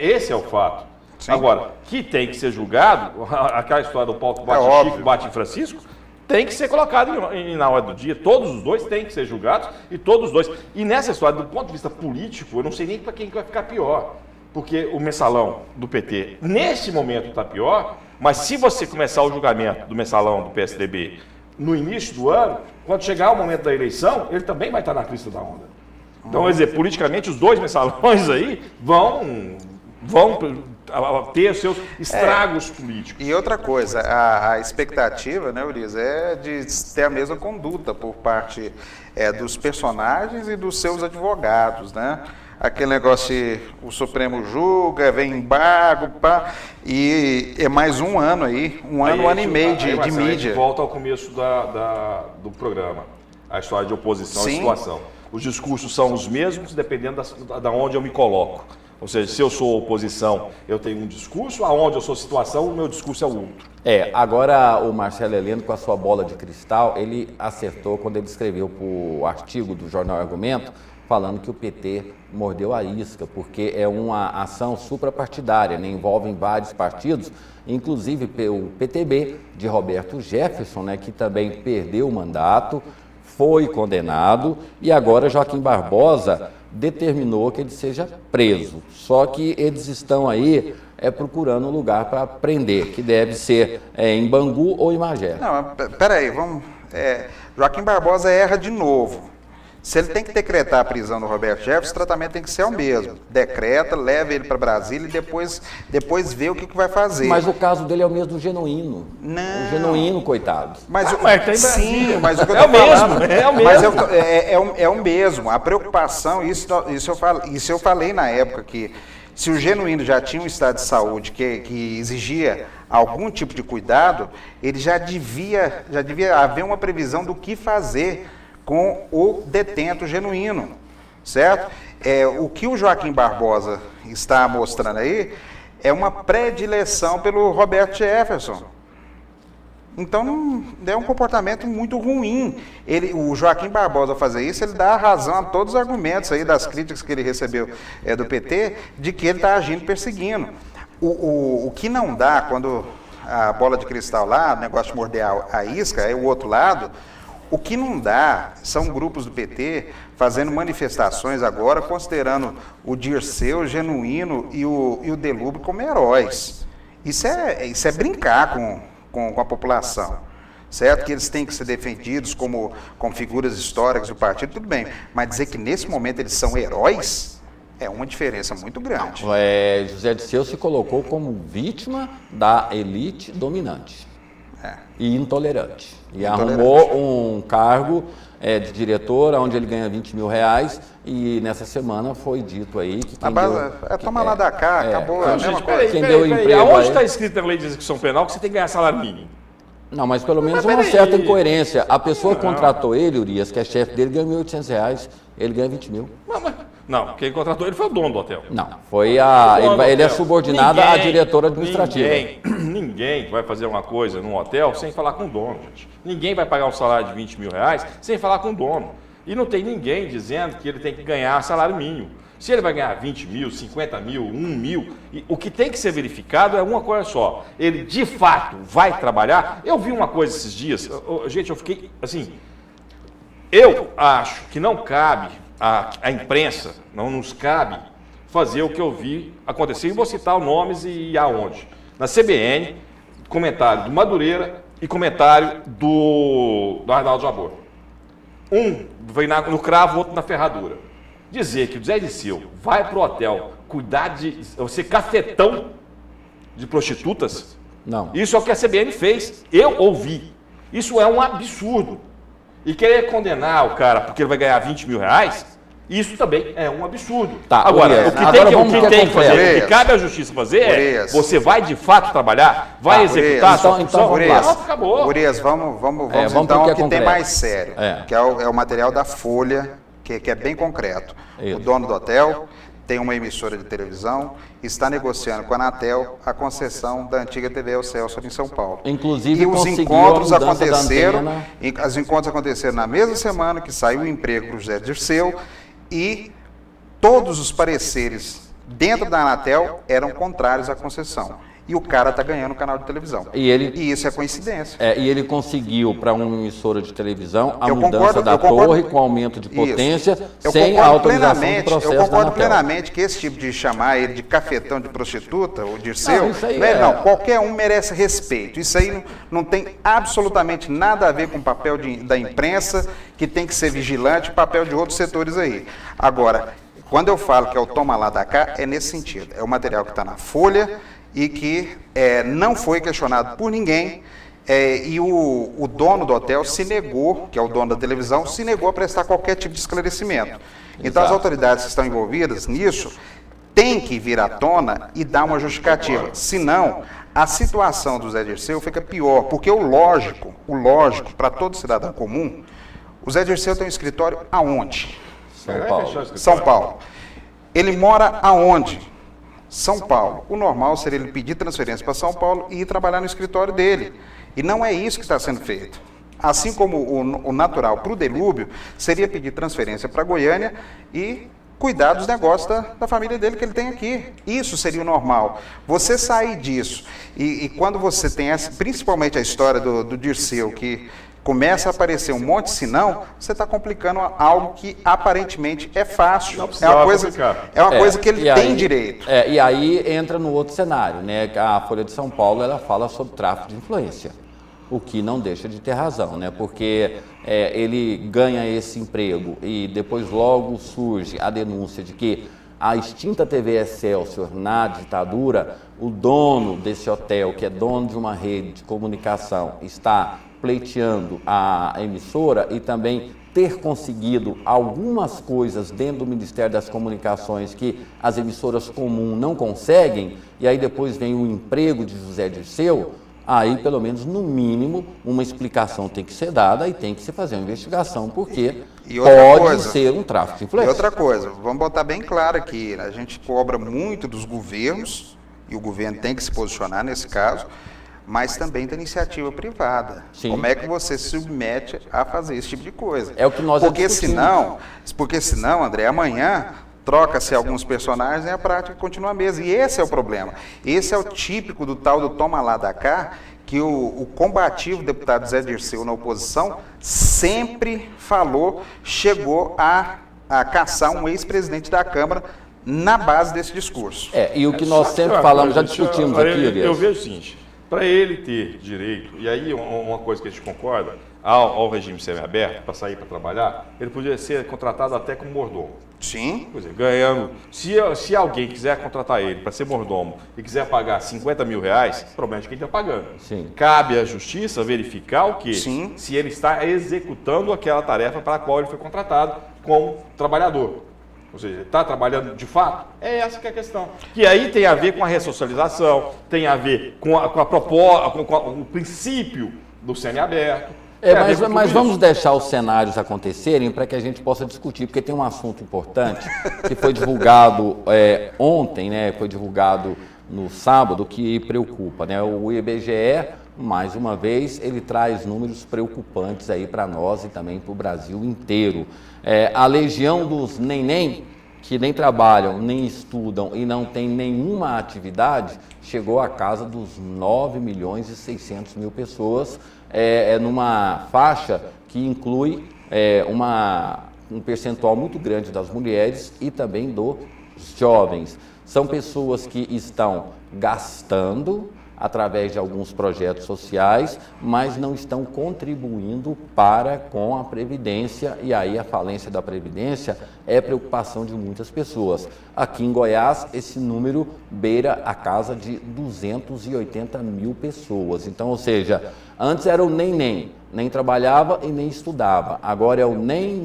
Esse é o fato. Sim. Agora, que tem que ser julgado, aquela história do pau que bate em Chico, bate em Francisco, tem que ser colocado na hora do dia. Todos os dois têm que ser julgados e todos os dois. E nessa história, do ponto de vista político, eu não sei nem para quem vai ficar pior. Porque o mensalão do PT, neste momento, está pior, mas se você começar o julgamento do mensalão do PSDB no início do ano, quando chegar o momento da eleição, ele também vai estar na crista da onda. Então, quer dizer, politicamente, os dois mensalões aí vão ter seus estragos políticos. E outra coisa, a expectativa, né, Urias, é de ter a mesma conduta por parte dos personagens e dos seus advogados, né? Aquele negócio de o Supremo julga, vem embargo, pá, e é mais um ano aí, um ano e meio de mídia. A gente volta ao começo do programa, a história de oposição e situação. Os discursos são os mesmos, dependendo da onde eu me coloco. Ou seja, se eu sou oposição, eu tenho um discurso, aonde eu sou situação, o meu discurso é o outro. Agora o Marcelo Heleno, com a sua bola de cristal, ele acertou quando ele escreveu para o artigo do Jornal Argumento, falando que o PT mordeu a isca, porque é uma ação suprapartidária, né? Envolve vários partidos, inclusive o PTB de Roberto Jefferson, né, que também perdeu o mandato, foi condenado, e agora Joaquim Barbosa determinou que ele seja preso. Só que eles estão aí procurando um lugar para prender, que deve ser em Bangu ou em Magé. Não, peraí, vamos... Joaquim Barbosa erra de novo. Se ele tem que decretar a prisão do Roberto Jefferson, o tratamento tem que ser o mesmo. Decreta, leva ele para Brasília e depois vê o que vai fazer. Mas o caso dele é o mesmo do Genuíno. Não. O Genuíno, coitado. Mas sim, mas o que eu é o mesmo, Mas é o mesmo. A preocupação, isso eu falei na época, que se o Genuíno já tinha um estado de saúde que exigia algum tipo de cuidado, ele já devia haver uma previsão do que fazer com o detento Genuíno, certo? O que o Joaquim Barbosa está mostrando aí é uma predileção pelo Roberto Jefferson. Então, é um comportamento muito ruim. O Joaquim Barbosa fazer isso, ele dá razão a todos os argumentos aí das críticas que ele recebeu do PT, de que ele está agindo perseguindo. O que não dá, quando a bola de cristal lá, o negócio de morder a isca, é o outro lado. O que não dá são grupos do PT fazendo manifestações agora, considerando o Dirceu, o Genuíno e o Delúbio como heróis. Isso é brincar com a população, certo? Que eles têm que ser defendidos como figuras históricas do partido, tudo bem. Mas dizer que nesse momento eles são heróis é uma diferença muito grande. José Dirceu se colocou como vítima da elite dominante. E intolerante. E arrumou um cargo de diretor, onde ele ganha 20 mil reais, e nessa semana foi dito aí que toma lá da cá, acabou. Peraí, aonde está escrito na lei de execução penal que você tem que ganhar salário mínimo? Não, mas pelo menos uma certa incoerência. A pessoa que contratou ele, Urias, que é chefe dele, ganha R$1.800, ele ganha 20 mil. Não, quem contratou ele foi o dono do hotel. Não, ele é subordinado à diretora administrativa. Ninguém vai fazer uma coisa num hotel sem falar com o dono, gente. Ninguém vai pagar um salário de 20 mil reais sem falar com o dono. E não tem ninguém dizendo que ele tem que ganhar salário mínimo. Se ele vai ganhar 20 mil, 50 mil, 1 mil, o que tem que ser verificado é uma coisa só. Ele, de fato, vai trabalhar? Eu vi uma coisa esses dias, gente, eu fiquei assim... Eu acho que não cabe a imprensa, não nos cabe fazer o que eu vi acontecer. E vou citar os nomes e aonde. Na CBN, comentário do Madureira e comentário do Arnaldo Jabor. Um veio no cravo, outro na ferradura. Dizer que o Zé Dirceu vai para o hotel cuidar de ser cafetão de prostitutas, não. Isso é o que a CBN fez. Eu ouvi. Isso é um absurdo. E querer condenar o cara porque ele vai ganhar 20 mil reais, isso também é um absurdo. Tá, agora, Urias, o que tem que fazer, o que cabe à justiça fazer Urias, você vai de fato trabalhar, vai executar a sua função, acabou. Urias, vamos então ao que tem mais sério, que é o material da Folha, que é bem concreto. Isso. O dono do hotel tem uma emissora de televisão, está negociando com a Anatel a concessão da antiga TV El Celso em São Paulo. Inclusive, e os encontros aconteceram na mesma semana que saiu o emprego para o José Dirceu, e todos os pareceres dentro da Anatel eram contrários à concessão. e o cara está ganhando o canal de televisão. E isso é coincidência. E ele conseguiu, para uma emissora de televisão, a mudança da torre com aumento de potência, sem a autorização do processo da Eu concordo Anatel. plenamente que esse tipo de chamar ele de cafetão de prostituta, ou Dirceu, isso aí não, qualquer um merece respeito. Isso aí não tem absolutamente nada a ver com o papel da imprensa, que tem que ser vigilante, o papel de outros setores aí. Agora, quando eu falo que é o toma lá da cá, é nesse sentido. É o material que está na Folha e que não foi questionado por ninguém, e o dono do hotel se negou, que é o dono da televisão, se negou a prestar qualquer tipo de esclarecimento. Então as autoridades que estão envolvidas nisso têm que vir à tona e dar uma justificativa. Senão, a situação do Zé Dirceu fica pior, porque o lógico para todo cidadão comum, o Zé Dirceu tem um escritório aonde? São Paulo. Ele mora aonde? São Paulo. O normal seria ele pedir transferência para São Paulo e ir trabalhar no escritório dele. E não é isso que está sendo feito. Assim como o natural para o Delúbio seria pedir transferência para Goiânia e cuidar dos negócios da família dele que ele tem aqui. Isso seria o normal. Você sair disso e quando você tem principalmente a história do Dirceu, que começa a aparecer um monte de sinão, você está complicando algo que aparentemente é fácil. É uma coisa que ele tem direito. E aí entra no outro cenário, né? A Folha de São Paulo, ela fala sobre tráfico de influência, o que não deixa de ter razão, né? Porque ele ganha esse emprego e depois logo surge a denúncia de que a extinta TV Excelsior, na ditadura, o dono desse hotel, que é dono de uma rede de comunicação, está pleiteando a emissora e também ter conseguido algumas coisas dentro do Ministério das Comunicações que as emissoras comuns não conseguem, e aí depois vem o emprego de José Dirceu, aí pelo menos no mínimo uma explicação tem que ser dada e tem que se fazer uma investigação, porque pode ser um tráfico de influência. E outra coisa, vamos botar bem claro aqui, a gente cobra muito dos governos, e o governo tem que se posicionar nesse caso, mas também da iniciativa privada. Sim. Como é que você se submete a fazer esse tipo de coisa? É o que nós Porque senão, André, amanhã troca-se alguns personagens e a prática continua a mesma. E esse é o problema. Esse é o típico do tal do toma lá da cá, que o combativo deputado Zé Dirceu na oposição sempre falou, chegou a caçar um ex-presidente da Câmara na base desse discurso. E o que nós sempre falamos, já discutimos aqui, Elias. Eu vejo o seguinte, para ele ter direito, e aí uma coisa que a gente concorda, ao regime semiaberto, para sair para trabalhar, ele poderia ser contratado até como mordomo. Sim. Quer dizer, ganhando. Se alguém quiser contratar ele para ser mordomo e quiser pagar R$50 mil, o problema é de quem está pagando. Sim. Cabe à justiça verificar o quê? Sim. Se ele está executando aquela tarefa para a qual ele foi contratado como trabalhador. Ou seja, está trabalhando de fato? É essa que é a questão. Que aí tem a ver com a ressocialização, tem a ver com o princípio do semiaberto. Mas vamos deixar os cenários acontecerem para que a gente possa discutir, porque tem um assunto importante que foi divulgado ontem, né? Foi divulgado no sábado, que preocupa, né? O IBGE, mais uma vez, ele traz números preocupantes aí para nós e também para o Brasil inteiro. A legião dos neném, que nem trabalham, nem estudam e não tem nenhuma atividade, chegou à casa dos 9.600.000 pessoas, numa faixa que inclui um percentual muito grande das mulheres e também dos jovens. São pessoas que estão gastando através de alguns projetos sociais, mas não estão contribuindo com a Previdência, e aí a falência da Previdência é preocupação de muitas pessoas. Aqui em Goiás, esse número beira a casa de 280.000 pessoas. Então, ou seja, antes era o nem trabalhava e nem estudava, agora é o nem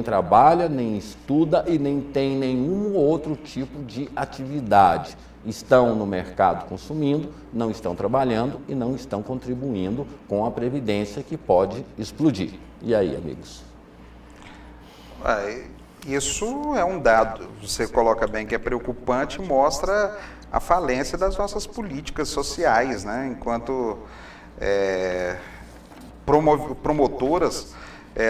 trabalha, nem estuda e nem tem nenhum outro tipo de atividade. Estão no mercado consumindo, não estão trabalhando e não estão contribuindo com a Previdência, que pode explodir. E aí, amigos? Isso é um dado, você coloca bem que é preocupante, mostra a falência das nossas políticas sociais, né? Enquanto promotoras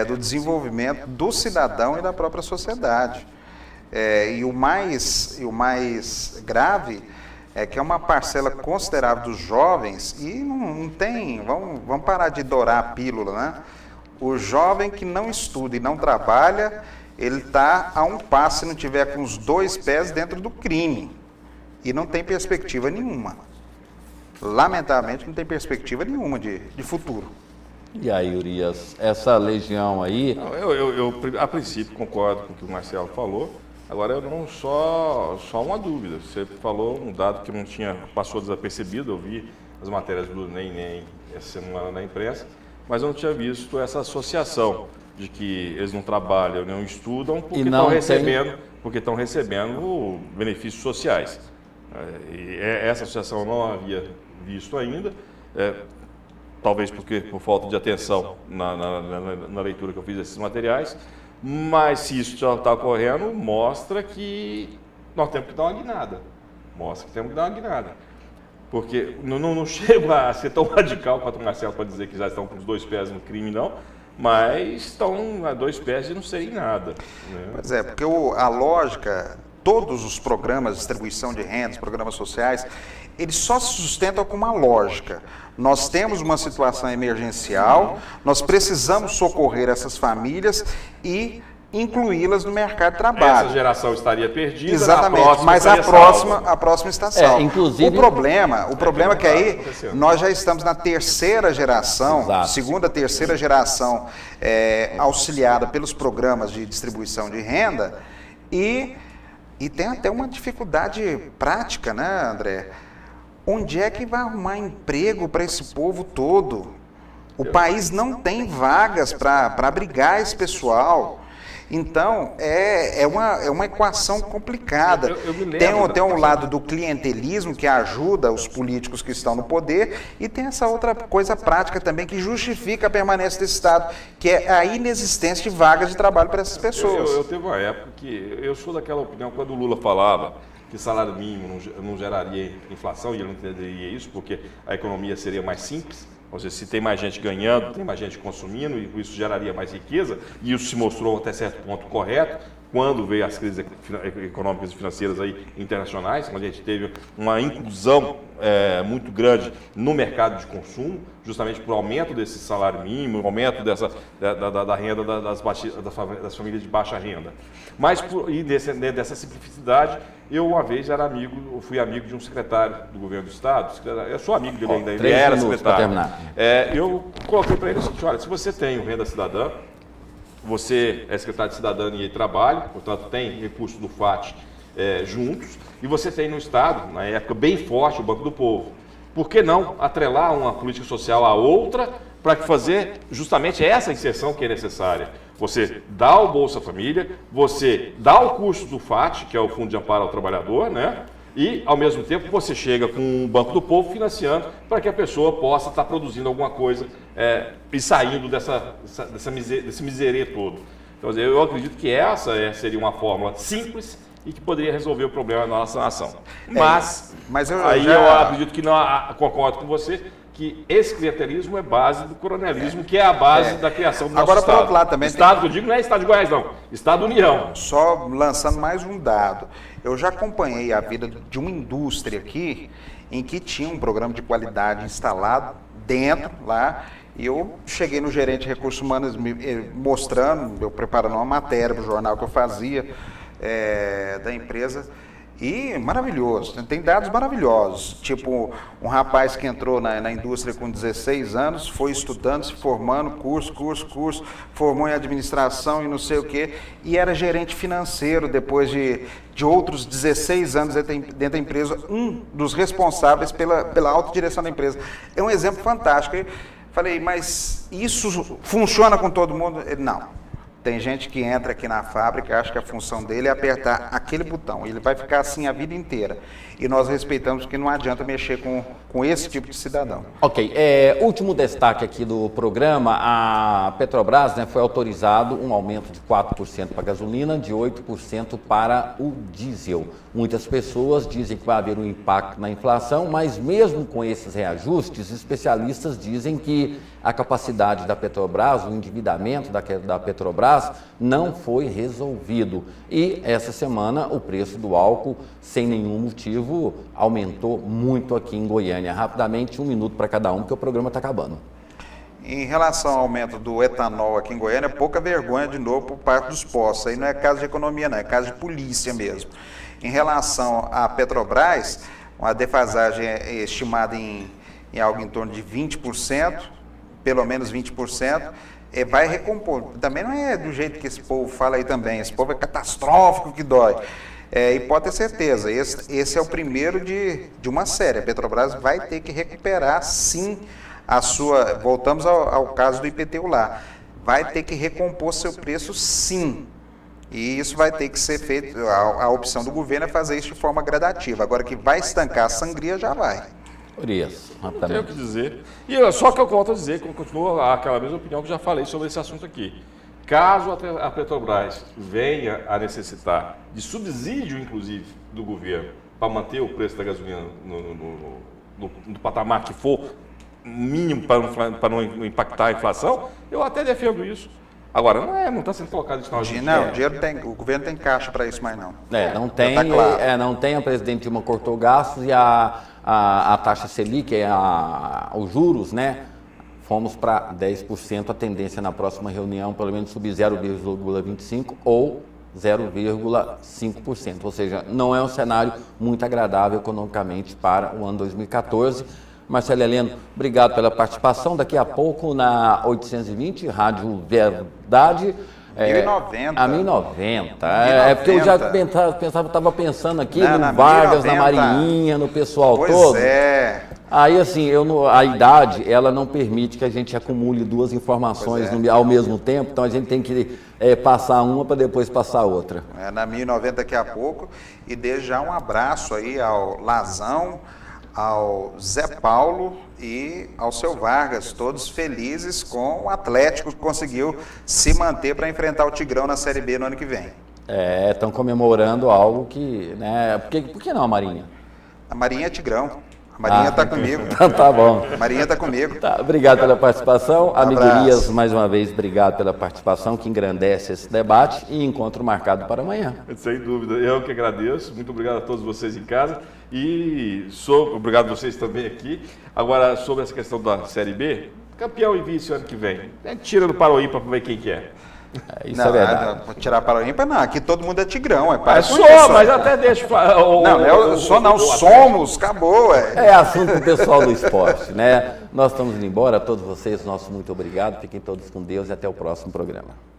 do desenvolvimento do cidadão e da própria sociedade. E o mais grave que é uma parcela considerável dos jovens e não tem, vamos parar de dourar a pílula, né? O jovem que não estuda e não trabalha, ele está a um passo, se não tiver com os 2 pés dentro do crime, e não tem perspectiva nenhuma. Lamentavelmente, não tem perspectiva nenhuma de futuro. E aí, Urias, essa legião aí... Não, eu, a princípio, concordo com o que o Marcelo falou. Agora, eu não só uma dúvida. Você falou um dado que não passou desapercebido. Eu vi as matérias do NEM essa semana na imprensa, mas eu não tinha visto essa associação de que eles não trabalham, não estudam, porque estão recebendo benefícios sociais. E essa associação eu não havia visto ainda, talvez por falta de atenção na leitura que eu fiz desses materiais, mas se isso já está ocorrendo, mostra que nós temos que dar uma guinada. Porque não chego a ser tão radical quanto o Marcelo para dizer que já estão com os 2 pés no crime, não, mas estão a 2 pés de não serem nada. Né? Pois é, porque a lógica, todos os programas de distribuição de rendas, programas sociais, eles só se sustentam com uma lógica. Nós temos uma situação emergencial, nós precisamos socorrer essas famílias e incluí-las no mercado de trabalho. Essa geração estaria perdida. Exatamente, mas a próxima está salva. Inclusive... O problema é que aí nós já estamos na 3ª geração, segunda, 3ª geração auxiliada pelos programas de distribuição de renda e tem até uma dificuldade prática, né, André? Onde é que vai arrumar emprego para esse povo todo? O país não tem vagas para abrigar esse pessoal. Então, é uma equação complicada. Tem um lado do clientelismo que ajuda os políticos que estão no poder e tem essa outra coisa prática também que justifica a permanência desse Estado, que é a inexistência de vagas de trabalho para essas pessoas. Eu teve uma época que eu sou daquela opinião, quando o Lula falava que salário mínimo não geraria inflação, e eu não entenderia isso, porque a economia seria mais simples. Ou seja, se tem mais gente ganhando, tem mais gente consumindo, e isso geraria mais riqueza, e isso se mostrou até certo ponto correto, quando veio as crises econômicas e financeiras aí internacionais, onde a gente teve uma inclusão muito grande no mercado de consumo, justamente por aumento desse salário mínimo, aumento da renda das famílias de baixa renda. Mas dessa simplicidade, eu uma vez fui amigo de um secretário do governo do Estado, eu sou amigo dele ainda, ele era secretário. Eu coloquei para ele o seguinte: olha, se você tem o Renda Cidadã, você é secretário de Cidadania e Trabalho, portanto tem recursos do FAT juntos, e você tem no Estado, na época bem forte, o Banco do Povo. Por que não atrelar uma política social à outra para fazer justamente essa inserção que é necessária? Você dá o Bolsa Família, você dá o custo do FAT, que é o Fundo de Amparo ao Trabalhador, né? E, ao mesmo tempo, você chega com o Banco do Povo financiando para que a pessoa possa estar produzindo alguma coisa e saindo desse miserê todo. Então, eu acredito que essa seria uma fórmula simples e que poderia resolver o problema da nossa nação. Mas eu acredito que não concordo com você que esse clientelismo é base do coronelismo, que é a base da criação do nosso Estado. Agora, por outro lado, também Estado que eu digo não é Estado de Goiás, não. Estado União. Só lançando mais um dado. Eu já acompanhei a vida de uma indústria aqui, em que tinha um programa de qualidade instalado dentro, lá, e eu cheguei no gerente de recursos humanos mostrando, eu preparando uma matéria para o jornal que eu fazia da empresa, e maravilhoso, tem dados maravilhosos, tipo um rapaz que entrou na indústria com 16 anos, foi estudando, se formando, curso, formou em administração e não sei o quê, e era gerente financeiro depois de outros 16 anos dentro da empresa, um dos responsáveis pela autodireção da empresa. É um exemplo fantástico. Eu falei, mas isso funciona com todo mundo? Ele, não. Tem gente que entra aqui na fábrica, acha que a função dele é apertar aquele botão. Ele vai ficar assim a vida inteira. E nós respeitamos que não adianta mexer com esse tipo de cidadão. Ok. Último destaque aqui do programa, a Petrobras, foi autorizado um aumento de 4% para a gasolina, de 8% para o diesel. Muitas pessoas dizem que vai haver um impacto na inflação, mas mesmo com esses reajustes, especialistas dizem que a capacidade da Petrobras, o endividamento da Petrobras, Gás não foi resolvido. E essa semana o preço do álcool, sem nenhum motivo, aumentou muito aqui em Goiânia. Rapidamente, 1 minuto para cada um, porque o programa está acabando. Em relação ao aumento do etanol aqui em Goiânia, pouca vergonha de novo por parte dos postos. Aí não é caso de economia, não, é caso de polícia mesmo. Em relação à Petrobras, uma defasagem estimada em algo em torno de 20%, pelo menos 20%, vai recompor. Também não é do jeito que esse povo fala aí também, esse povo é catastrófico que dói. E pode ter certeza, esse é o primeiro de uma série. A Petrobras vai ter que recuperar, sim, a sua... Voltamos ao caso do IPTU lá. Vai ter que recompor seu preço, sim. E isso vai ter que ser feito, a opção do governo é fazer isso de forma gradativa. Agora que vai estancar a sangria, já vai. Urias, não tenho o que dizer. E só que eu volto a dizer, que eu continuo aquela mesma opinião que já falei sobre esse assunto aqui. Caso a Petrobras venha a necessitar de subsídio, inclusive, do governo para manter o preço da gasolina no patamar que for mínimo para não impactar a inflação, eu até defendo isso. Agora, não está sendo colocado isso na agenda. Não, o governo tem caixa para isso, mas não. Não tem, tá claro. Não tem, a presidente Dilma cortou gastos e a taxa Selic, os juros, né? Fomos para 10%, a tendência na próxima reunião, pelo menos subir 0,25% ou 0,5%. Ou seja, não é um cenário muito agradável economicamente para o ano 2014. Marcelo Heleno, obrigado pela participação. Daqui a pouco na 820, Rádio Verdade. 1090. A 1090. É porque eu já estava pensando aqui no Vargas, na Marinha, no pessoal todo. Pois é. Aí, assim, a idade, ela não permite que a gente acumule duas informações ao mesmo tempo, então a gente tem que passar uma para depois passar outra. Na 1090 daqui a pouco. E desde já um abraço aí ao Lazão, ao Zé Paulo e ao seu Vargas, todos felizes com o Atlético que conseguiu se manter para enfrentar o Tigrão na Série B no ano que vem. Estão comemorando algo que, né, por que não a Marinha? A Marinha é Tigrão. A Marinha está comigo. Tá bom. A Marinha está comigo. Tá, obrigado pela participação. Amigo Urias, mais uma vez, obrigado pela participação, que engrandece esse debate, e encontro marcado para amanhã. Sem dúvida, eu que agradeço. Muito obrigado a todos vocês em casa e obrigado a vocês também aqui. Agora, sobre essa questão da Série B, campeão e vice ano que vem. Tira do Paroímpa para ver quem que é. Isso não, é verdade. Não, tirar para o ímpar, não. Aqui todo mundo é Tigrão. Mas até deixa... Somos, acabou. É assunto do pessoal do esporte, né? Nós estamos indo embora, a todos vocês, nosso muito obrigado. Fiquem todos com Deus e até o próximo programa.